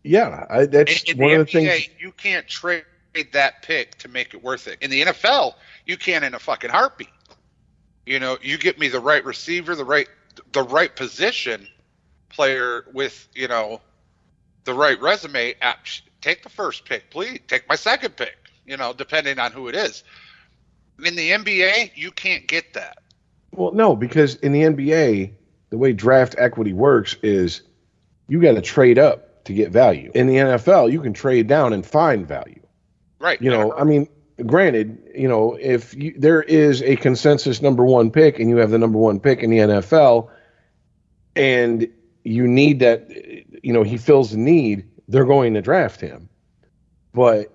Yeah, that's in one the of the NBA, things. You can't trade that pick to make it worth it. In the NFL, you can in a fucking heartbeat. You know, you get me the right receiver, the right position player with, you know, the right resume. Take the first pick, please. Take my second pick, you know, depending on who it is. In the NBA, you can't get that. Well, no, because in the NBA, the way draft equity works is you got to trade up to get value. In the NFL, you can trade down and find value. Right. You know, I mean, granted, you know, if there is a consensus number one pick and you have the number one pick in the NFL and you need that, you know, he fills the need, they're going to draft him. But,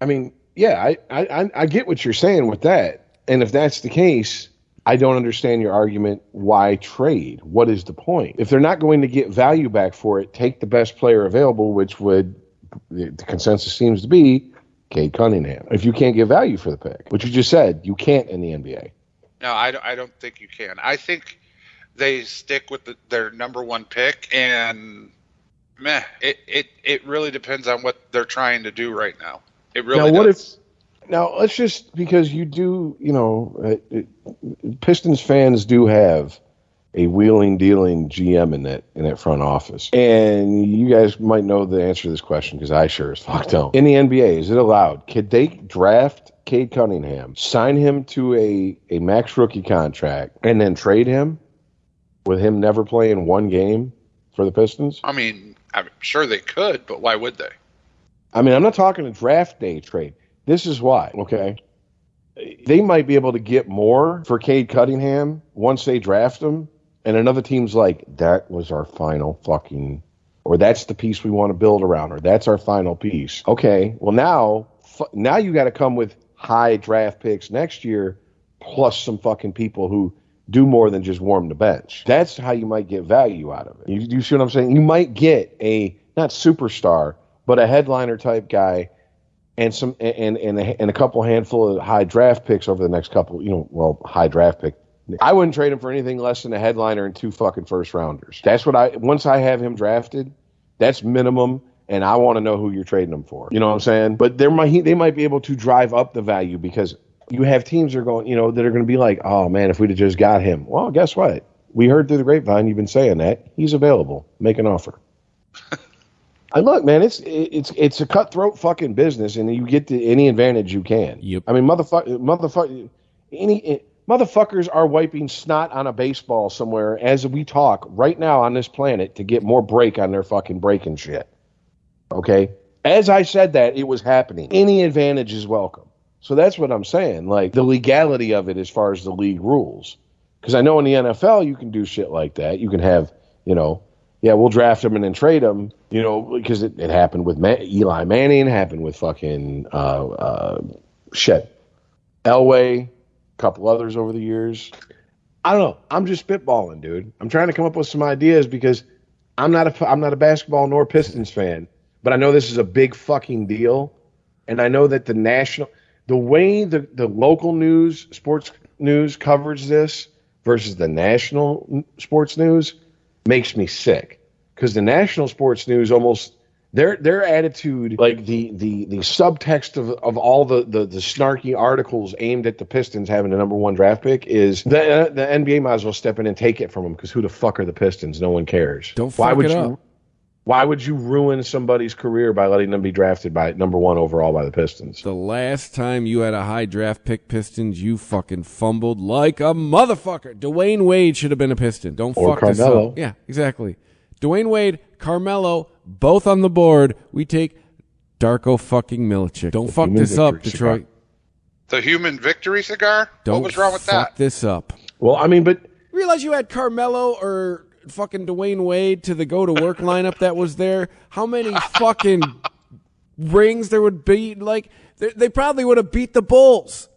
I mean, yeah, I get what you're saying with that. And if that's the case, I don't understand your argument. Why trade? What is the point? If they're not going to get value back for it, take the best player available, which would, the consensus seems to be, Cade Cunningham. If you can't get value for the pick, which you just said, you can't in the NBA. No, I don't think you can. I think they stick with their number one pick, and it really depends on what they're trying to do right now. It really now, does. Now, let's just, because you do, you know, Pistons fans do have a wheeling, dealing GM in that front office. And you guys might know the answer to this question, because I sure as fuck don't. In the NBA, is it allowed? Could they draft Cade Cunningham, sign him to a max rookie contract, and then trade him with him never playing one game for the Pistons? I mean, I'm sure they could, but why would they? I mean, I'm not talking a draft day trade. This is why, okay? They might be able to get more for Cade Cunningham once they draft him, and another team's like, that was our final fucking, or that's the piece we want to build around, or that's our final piece. Okay, well now you got to come with high draft picks next year, plus some fucking people who do more than just warm the bench. That's how you might get value out of it. You see what I'm saying? You might get a, not superstar, but a headliner type guy, and some and a couple handful of high draft picks over the next couple, you know, well, high draft pick. I wouldn't trade him for anything less than a headliner and 2 fucking first rounders. That's what once I have him drafted, that's minimum, and I want to know who you're trading him for. You know what I'm saying? But they might be able to drive up the value, because you have teams that are going, you know, that are going to be like, oh man, if we'd have just got him. Well, guess what? We heard through the grapevine you've been saying that. He's available. Make an offer. Look, man, it's a cutthroat fucking business, and you get to any advantage you can. Yep. I mean, motherfuckers are wiping snot on a baseball somewhere as we talk right now on this planet to get more break on their fucking breaking shit. Okay? As I said that, it was happening. Any advantage is welcome. So that's what I'm saying, like the legality of it as far as the league rules. Because I know in the NFL you can do shit like that. You can have, you know, yeah, we'll draft him and then trade him, you know, because it happened with Eli Manning, happened with fucking Elway, a couple others over the years. I don't know. I'm just spitballing, dude. I'm trying to come up with some ideas, because I'm not a basketball nor Pistons fan, but I know this is a big fucking deal, and I know that the way the local news, sports news covers this versus the national sports news makes me sick, because the national sports news almost their attitude, like the subtext of all the snarky articles aimed at the Pistons having the number one draft pick is the NBA might as well step in and take it from them, because who the fuck are the Pistons? No one cares. Don't fuck it up. Why would you ruin somebody's career by letting them be drafted by number 1 overall by the Pistons? The last time you had a high draft pick Pistons, you fucking fumbled like a motherfucker. Dwayne Wade should have been a Piston. Don't or fuck Carmelo. this up. Yeah, exactly. Dwayne Wade, Carmelo, both on the board. We take Darko fucking Milicic. Don't fuck this up, Detroit. The human victory cigar? Don't what was wrong with fuck that? this up. Well, I mean, but realize you had Carmelo or fucking Dwayne Wade to the go-to-work lineup that was there. How many fucking rings there would be? Like, they probably would have beat the Bulls.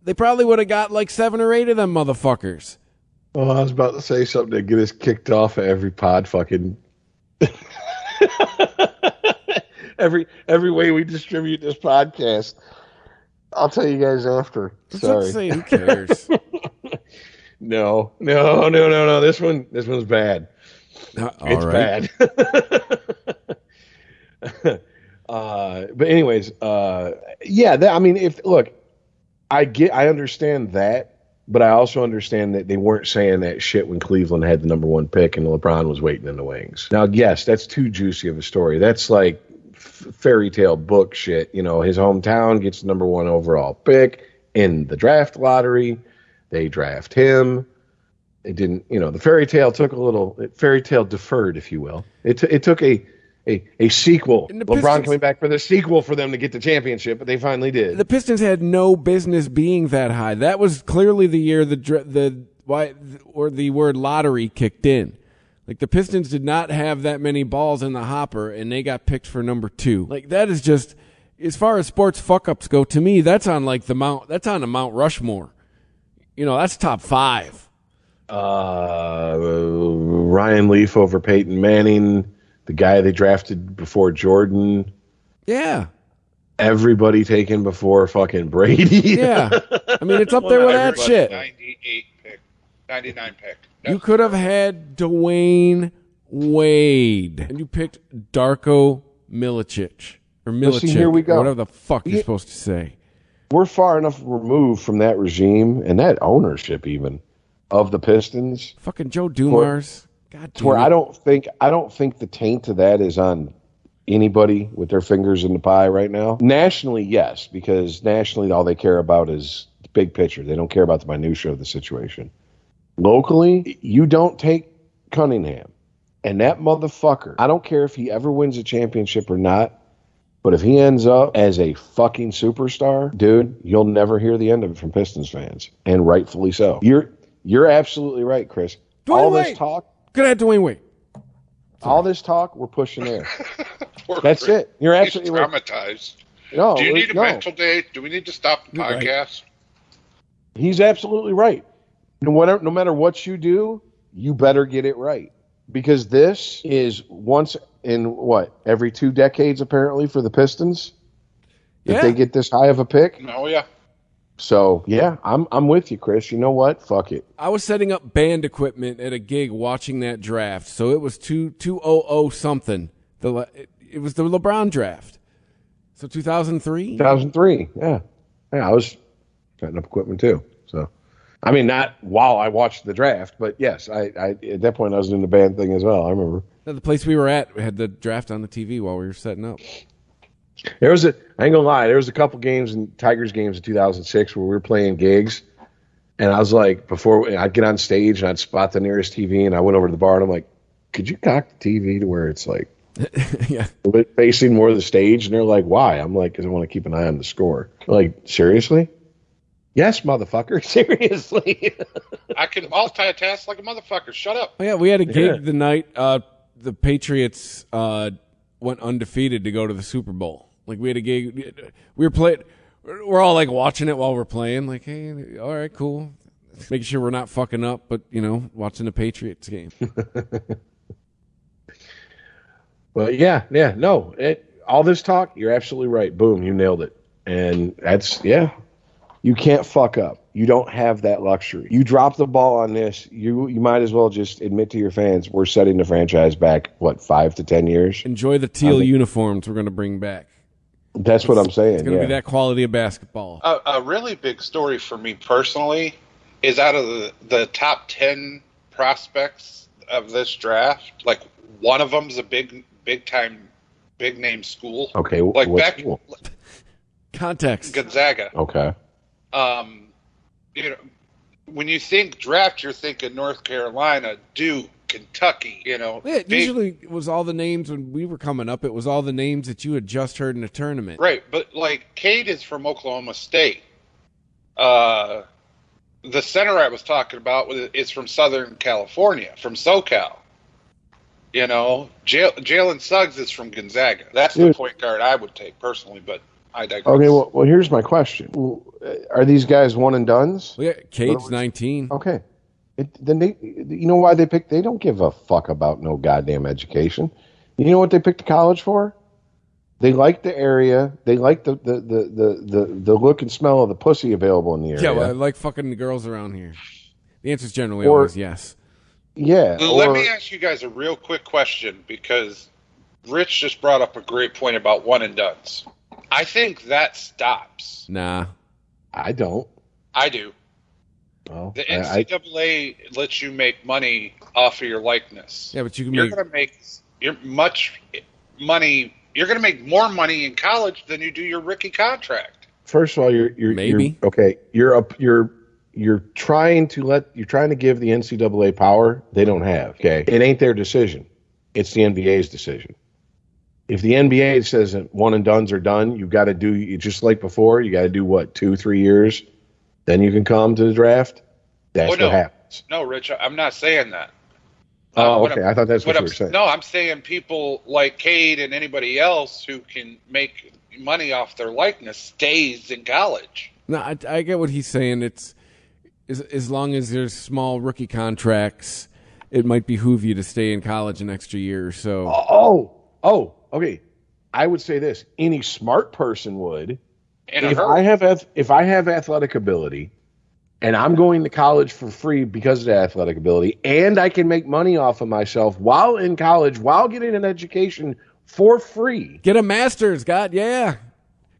They probably would have got like 7 or 8 of them motherfuckers. Oh, I was about to say something to get us kicked off of every pod fucking... every way we distribute this podcast. I'll tell you guys after. Sorry. Say, who cares? No. This one's bad. It's right. bad. But anyways, I mean, I understand that, but I also understand that they weren't saying that shit when Cleveland had the number 1 pick and LeBron was waiting in the wings. Now, yes, that's too juicy of a story. That's like fairy tale book shit. You know, his hometown gets the number 1 overall pick in the draft lottery. They draft him. It didn't, the fairy tale deferred, if you will. It took a sequel. LeBron coming back for the sequel for them to get the championship, but they finally did. The Pistons had no business being that high. That was clearly the year the word lottery kicked in. Like, the Pistons did not have that many balls in the hopper, and they got picked for number 2. Like, that is just, as far as sports fuck-ups go, to me, that's on the Mount Rushmore. That's top 5. Ryan Leaf over Peyton Manning, the guy they drafted before Jordan. Yeah. Everybody taken before fucking Brady. Yeah. I mean, it's up there with that shit. 98 pick. 99 pick. You could have had Dwayne Wade, and you picked Darko Milicic. Or Milicic, Listen, here we go. Whatever the fuck you're supposed to say. We're far enough removed from that regime and that ownership even of the Pistons. Fucking Joe Dumars. God damn where it. I don't think the taint of that is on anybody with their fingers in the pie right now. Nationally, yes, because nationally all they care about is the big picture. They don't care about the minutia of the situation. Locally, you don't take Cunningham. And that motherfucker, I don't care if he ever wins a championship or not, but if he ends up as a fucking superstar, dude, you'll never hear the end of it from Pistons fans. And rightfully so. You're absolutely right, Chris. This talk. Could have had Dwayne Wade. All this talk, we're pushing there. That's it. You're absolutely right. Traumatized. No, do you need a mental day? Do we need to stop the podcast? Right. He's absolutely right. No matter what you do, you better get it right. Because this is once in every 2 decades apparently for the Pistons. If they get this high of a pick. Oh yeah. So yeah, I'm with you, Chris. You know what? Fuck it. I was setting up band equipment at a gig watching that draft. So it was 2000 something. It was the LeBron draft. So 2003? 2003, yeah. Yeah, I was setting up equipment too. So I mean, not while I watched the draft, but yes, I at that point I was in the band thing as well. I remember. The place we were at had the draft on the TV while we were setting up. I ain't gonna lie, there was a couple games in Tigers games in 2006 where we were playing gigs, and I was like, before I'd get on stage and I'd spot the nearest TV, and I went over to the bar and I'm like, could you cock the TV to where it's like yeah, facing more of the stage? And they're like, why? I'm like, because I want to keep an eye on the score. They're like, seriously? Yes, motherfucker. Seriously. I can multitask like a motherfucker. Shut up. Oh, yeah, we had a gig the night the Patriots went undefeated to go to the Super Bowl. Like, we had a gig. We were playing. We're all like watching it while we're playing. Like, hey, all right, cool. Making sure we're not fucking up, but watching the Patriots game. Well, yeah, no. All this talk, you're absolutely right. Boom, you nailed it. And that's you can't fuck up. You don't have that luxury. You drop the ball on this, you might as well just admit to your fans, we're setting the franchise back, 5 to 10 years? Enjoy the teal uniforms we're going to bring back. That's what I'm saying. It's going to be that quality of basketball. A really big story for me personally is out of the top 10 prospects of this draft, like one of them's a big name school. Okay, like what back school? Context. Gonzaga. Okay. You know, when you think draft, you're thinking North Carolina, Duke, Kentucky. You know, Yeah, usually it was all the names when we were coming up. It was all the names that you had just heard in a tournament. Right, but like Cade is from Oklahoma State. The center I was talking about is from Southern California, from SoCal. You know, Jalen Suggs is from Gonzaga. That's the point guard I would take personally, but I digress. Okay, well, here's my question: are these guys one and dones? Well, yeah, Cade's 19. Okay, then you know why they picked? They don't give a fuck about no goddamn education. You know what they picked college for? They like the area. They like the look and smell of the pussy available in the area. Yeah, well, I like fucking the girls around here. The answer is generally always yes. Yeah. Let me ask you guys a real quick question, because Rich just brought up a great point about one and dones. I think that stops. Nah. I don't. I do. Well, the NCAA lets you make money off of your likeness. Yeah, but You're going to make money. You're going to make more money in college than you do your rookie contract. First of all, you're okay. You're trying to give the NCAA power they don't have. Okay, it ain't their decision. It's the NBA's decision. If the NBA says that one and dones are done, you've got to do just like before. You got to do what, 2-3 years, then you can come to the draft. That's what happens. No, Rich, I'm not saying that. Oh, okay. I thought that's what you were saying. No, I'm saying people like Cade and anybody else who can make money off their likeness stays in college. No, I get what he's saying. It's as long as there's small rookie contracts, it might behoove you to stay in college an extra year or so. Oh, okay. I would say this: any smart person would. If I have athletic ability, and I'm going to college for free because of the athletic ability, and I can make money off of myself while in college, while getting an education for free. Get a master's, yeah.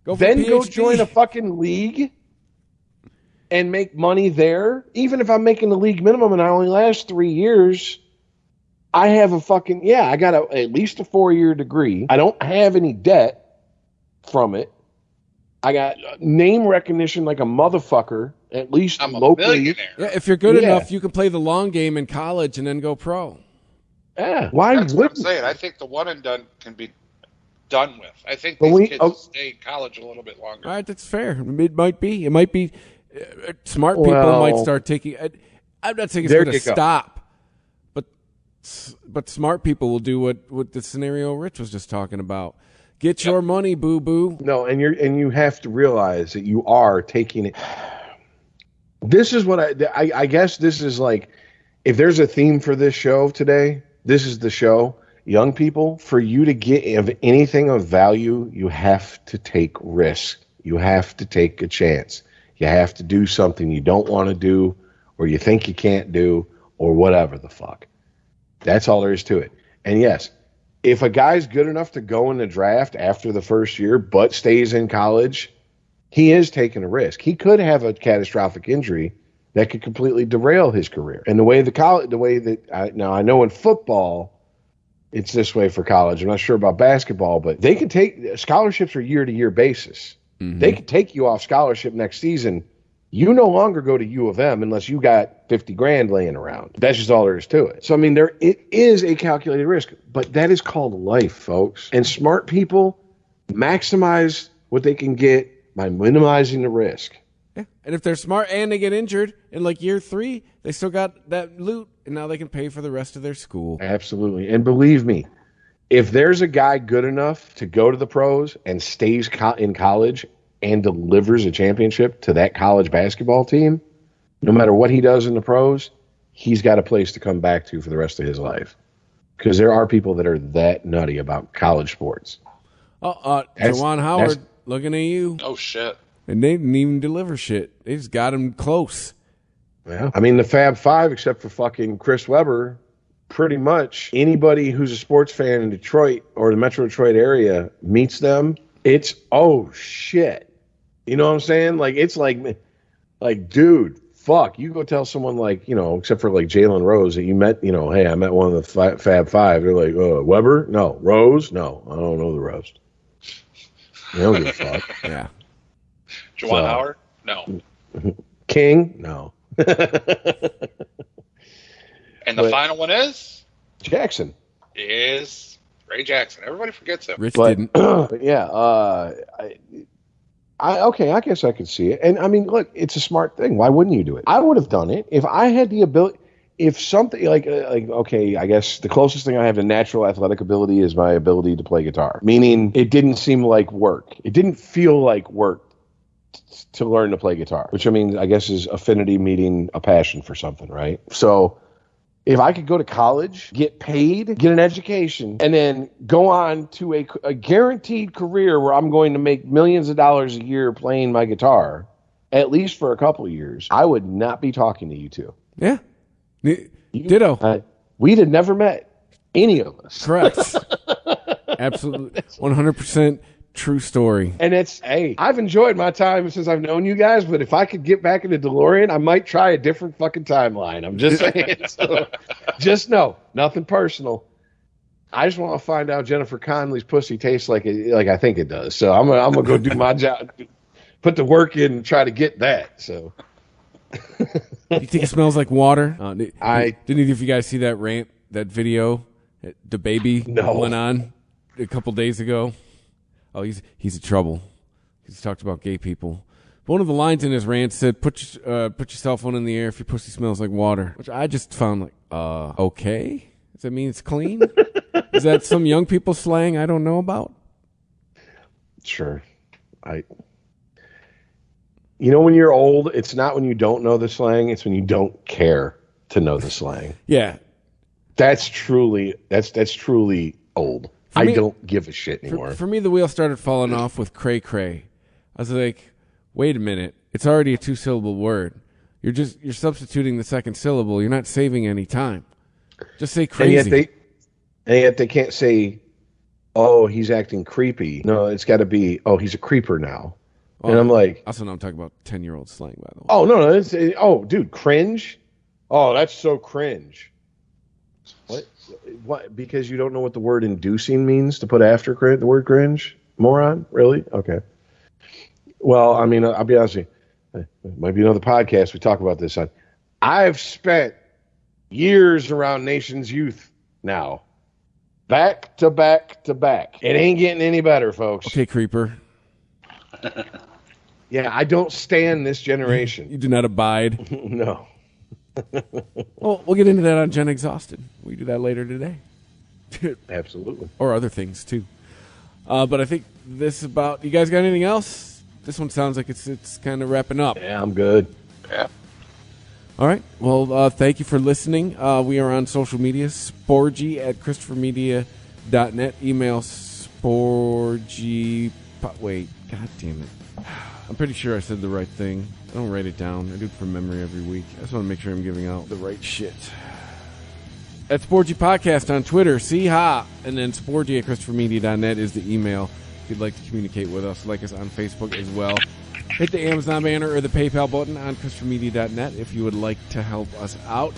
Go join a fucking league and make money there. Even if I'm making the league minimum and I only last 3 years, I have I got at least a 4-year degree. I don't have any debt from it. I got name recognition like a motherfucker, at least I'm locally. A millionaire. Yeah, if you're good enough, you can play the long game in college and then go pro. Yeah, why? That's what I'm saying. I think the one and done can be done with. I think these kids will stay in college a little bit longer. All right, that's fair. It might be. Smart people might start taking. I'm not saying it's going to stop, but smart people will do what the scenario Rich was just talking about. Get your money, boo boo. No, and you have to realize that you are taking it. This is what I guess this is like. If there's a theme for this show today, this is the show. Young people, for you to get anything of value, you have to take risk. You have to take a chance. You have to do something you don't want to do, or you think you can't do, or whatever the fuck. That's all there is to it. And yes, if a guy's good enough to go in the draft after the first year, but stays in college, he is taking a risk. He could have a catastrophic injury that could completely derail his career. And I know in football, it's this way for college. I'm not sure about basketball, but they can take scholarships are year-to-year basis. Mm-hmm. They could take you off scholarship next season. You no longer go to U of M unless you got $50,000 laying around. That's just all there is to it. So, I mean, it is a calculated risk, but that is called life, folks. And smart people maximize what they can get by minimizing the risk. Yeah. And if they're smart and they get injured in like year 3, they still got that loot, and now they can pay for the rest of their school. Absolutely. And believe me, if there's a guy good enough to go to the pros and stays in college and delivers a championship to that college basketball team, no matter what he does in the pros, he's got a place to come back to for the rest of his life. Because there are people that are that nutty about college sports. Jawan Howard, looking at you. Oh, shit. And they didn't even deliver shit. They just got him close. Yeah. I mean, the Fab Five, except for fucking Chris Webber, pretty much anybody who's a sports fan in Detroit or the Metro Detroit area meets them, it's, oh, shit. You know what I'm saying? Like, it's like, dude, fuck, you go tell someone like, except for like Jalen Rose that you met, hey, I met one of the Fab Five. They're like, Weber? No. Rose? No. I don't know the rest. They don't give a fuck. Yeah. Juwan Howard? No. King? No. And the final one is? Jackson. Is Ray Jackson. Everybody forgets him. Rich didn't. But yeah, I guess I could see it. And I mean, look, it's a smart thing. Why wouldn't you do it? I would have done it if I had the ability. If something like okay, I guess the closest thing I have to natural athletic ability is my ability to play guitar. Meaning, it didn't seem like work. It didn't feel like work to learn to play guitar, which I mean, I guess is affinity meeting a passion for something, right? So if I could go to college, get paid, get an education, and then go on to a guaranteed career where I'm going to make millions of dollars a year playing my guitar, at least for a couple of years, I would not be talking to you two. Yeah. Ditto. We'd have never met, any of us. Correct. Absolutely. 100% true story. And I've enjoyed my time since I've known you guys, but if I could get back into DeLorean, I might try a different fucking timeline. I'm just saying. So, just know, nothing personal. I just want to find out Jennifer Connelly's pussy tastes like I think it does. So I'm gonna go do my job, put the work in, and try to get that. So. You think it smells like water? Didn't either of you guys see that rant, that video that the baby went on a couple days ago? Oh, he's in trouble. He's talked about gay people. But one of the lines in his rant said, "Put your cell phone in the air if your pussy smells like water," which I just found like, okay. Does that mean it's clean? Is that some young people slang I don't know about? Sure, when you're old, it's not when you don't know the slang, it's when you don't care to know the slang. Yeah. That's truly old. I don't give a shit anymore. For me, the wheel started falling off with cray cray. I was like, wait a minute. It's already a 2-syllable word. You're substituting the second syllable. You're not saving any time. Just say crazy. And yet they can't say, oh, he's acting creepy. No, it's got to be, oh, he's a creeper now. And I'm like... Also, now I'm talking about 10-year-old slang, by the way. Oh, no. Dude, cringe? Oh, that's so cringe. What? Because you don't know what the word inducing means to put after the word cringe? Moron? Really? Okay. Well, I mean, I'll be honest with you. It might be another podcast we talk about this on. I've spent years around Nation's Youth now. Back to back to back. It ain't getting any better, folks. Okay, creeper. Yeah, I don't stand this generation. You do not abide. No. Well, we'll get into that on Gen Exhausted. We do that later today. Absolutely. Or other things, too. But I think this about... You guys got anything else? This one sounds like it's kind of wrapping up. Yeah, I'm good. Yeah. All right. Well, thank you for listening. We are on social media. Sporgy at ChristopherMedia.net. Email Sporgy... Wait. God damn it. I'm pretty sure I said the right thing. I don't write it down. I do it from memory every week. I just want to make sure I'm giving out the right shit. At Sporgy Podcast on Twitter, see ha. And then Sporgy at ChristopherMedia.net is the email if you'd like to communicate with us. Like us on Facebook as well. Hit the Amazon banner or the PayPal button on ChristopherMedia.net if you would like to help us out.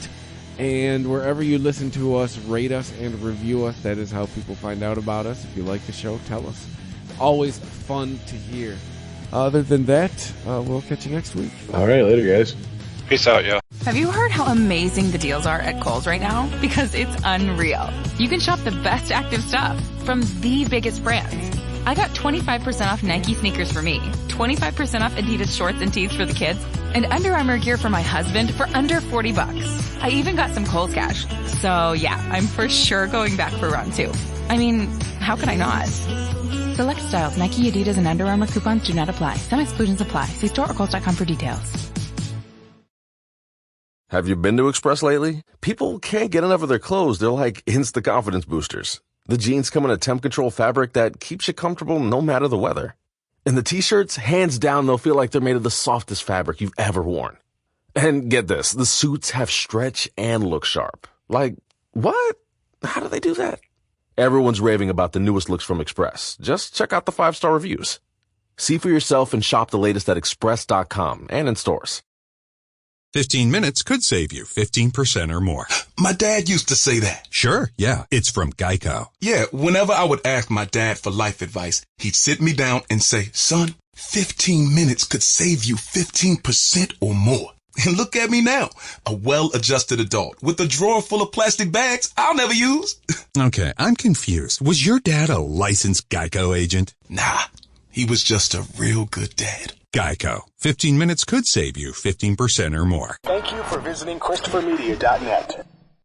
And wherever you listen to us, rate us and review us. That is how people find out about us. If you like the show, tell us. It's always fun to hear. Other than that, we'll catch you next week. All right, later, guys. Peace out, yeah. Have you heard how amazing the deals are at Kohl's right now? Because it's unreal. You can shop the best active stuff from the biggest brands. I got 25% off Nike sneakers for me, 25% off Adidas shorts and tees for the kids, and Under Armour gear for my husband for under $40. I even got some Kohl's cash. So yeah, I'm for sure going back for round 2. I mean, how could I not? Select styles, Nike, Adidas, and Under Armour coupons do not apply. Some exclusions apply. See store or Kohls.com for details. Have you been to Express lately? People can't get enough of their clothes. They're like instant confidence boosters. The jeans come in a temp control fabric that keeps you comfortable no matter the weather. And the t-shirts, hands down, they'll feel like they're made of the softest fabric you've ever worn. And get this, the suits have stretch and look sharp. Like, what? How do they do that? Everyone's raving about the newest looks from Express. Just check out the 5-star reviews. See for yourself and shop the latest at express.com and in stores. 15 minutes could save you 15% or more. My dad used to say that. Sure, yeah. It's from Geico. Yeah, whenever I would ask my dad for life advice, he'd sit me down and say, son, 15 minutes could save you 15% or more. And look at me now, a well-adjusted adult with a drawer full of plastic bags I'll never use. Okay, I'm confused. Was your dad a licensed Geico agent? Nah, he was just a real good dad. Geico. 15 minutes could save you 15% or more. Thank you for visiting ChristopherMedia.net.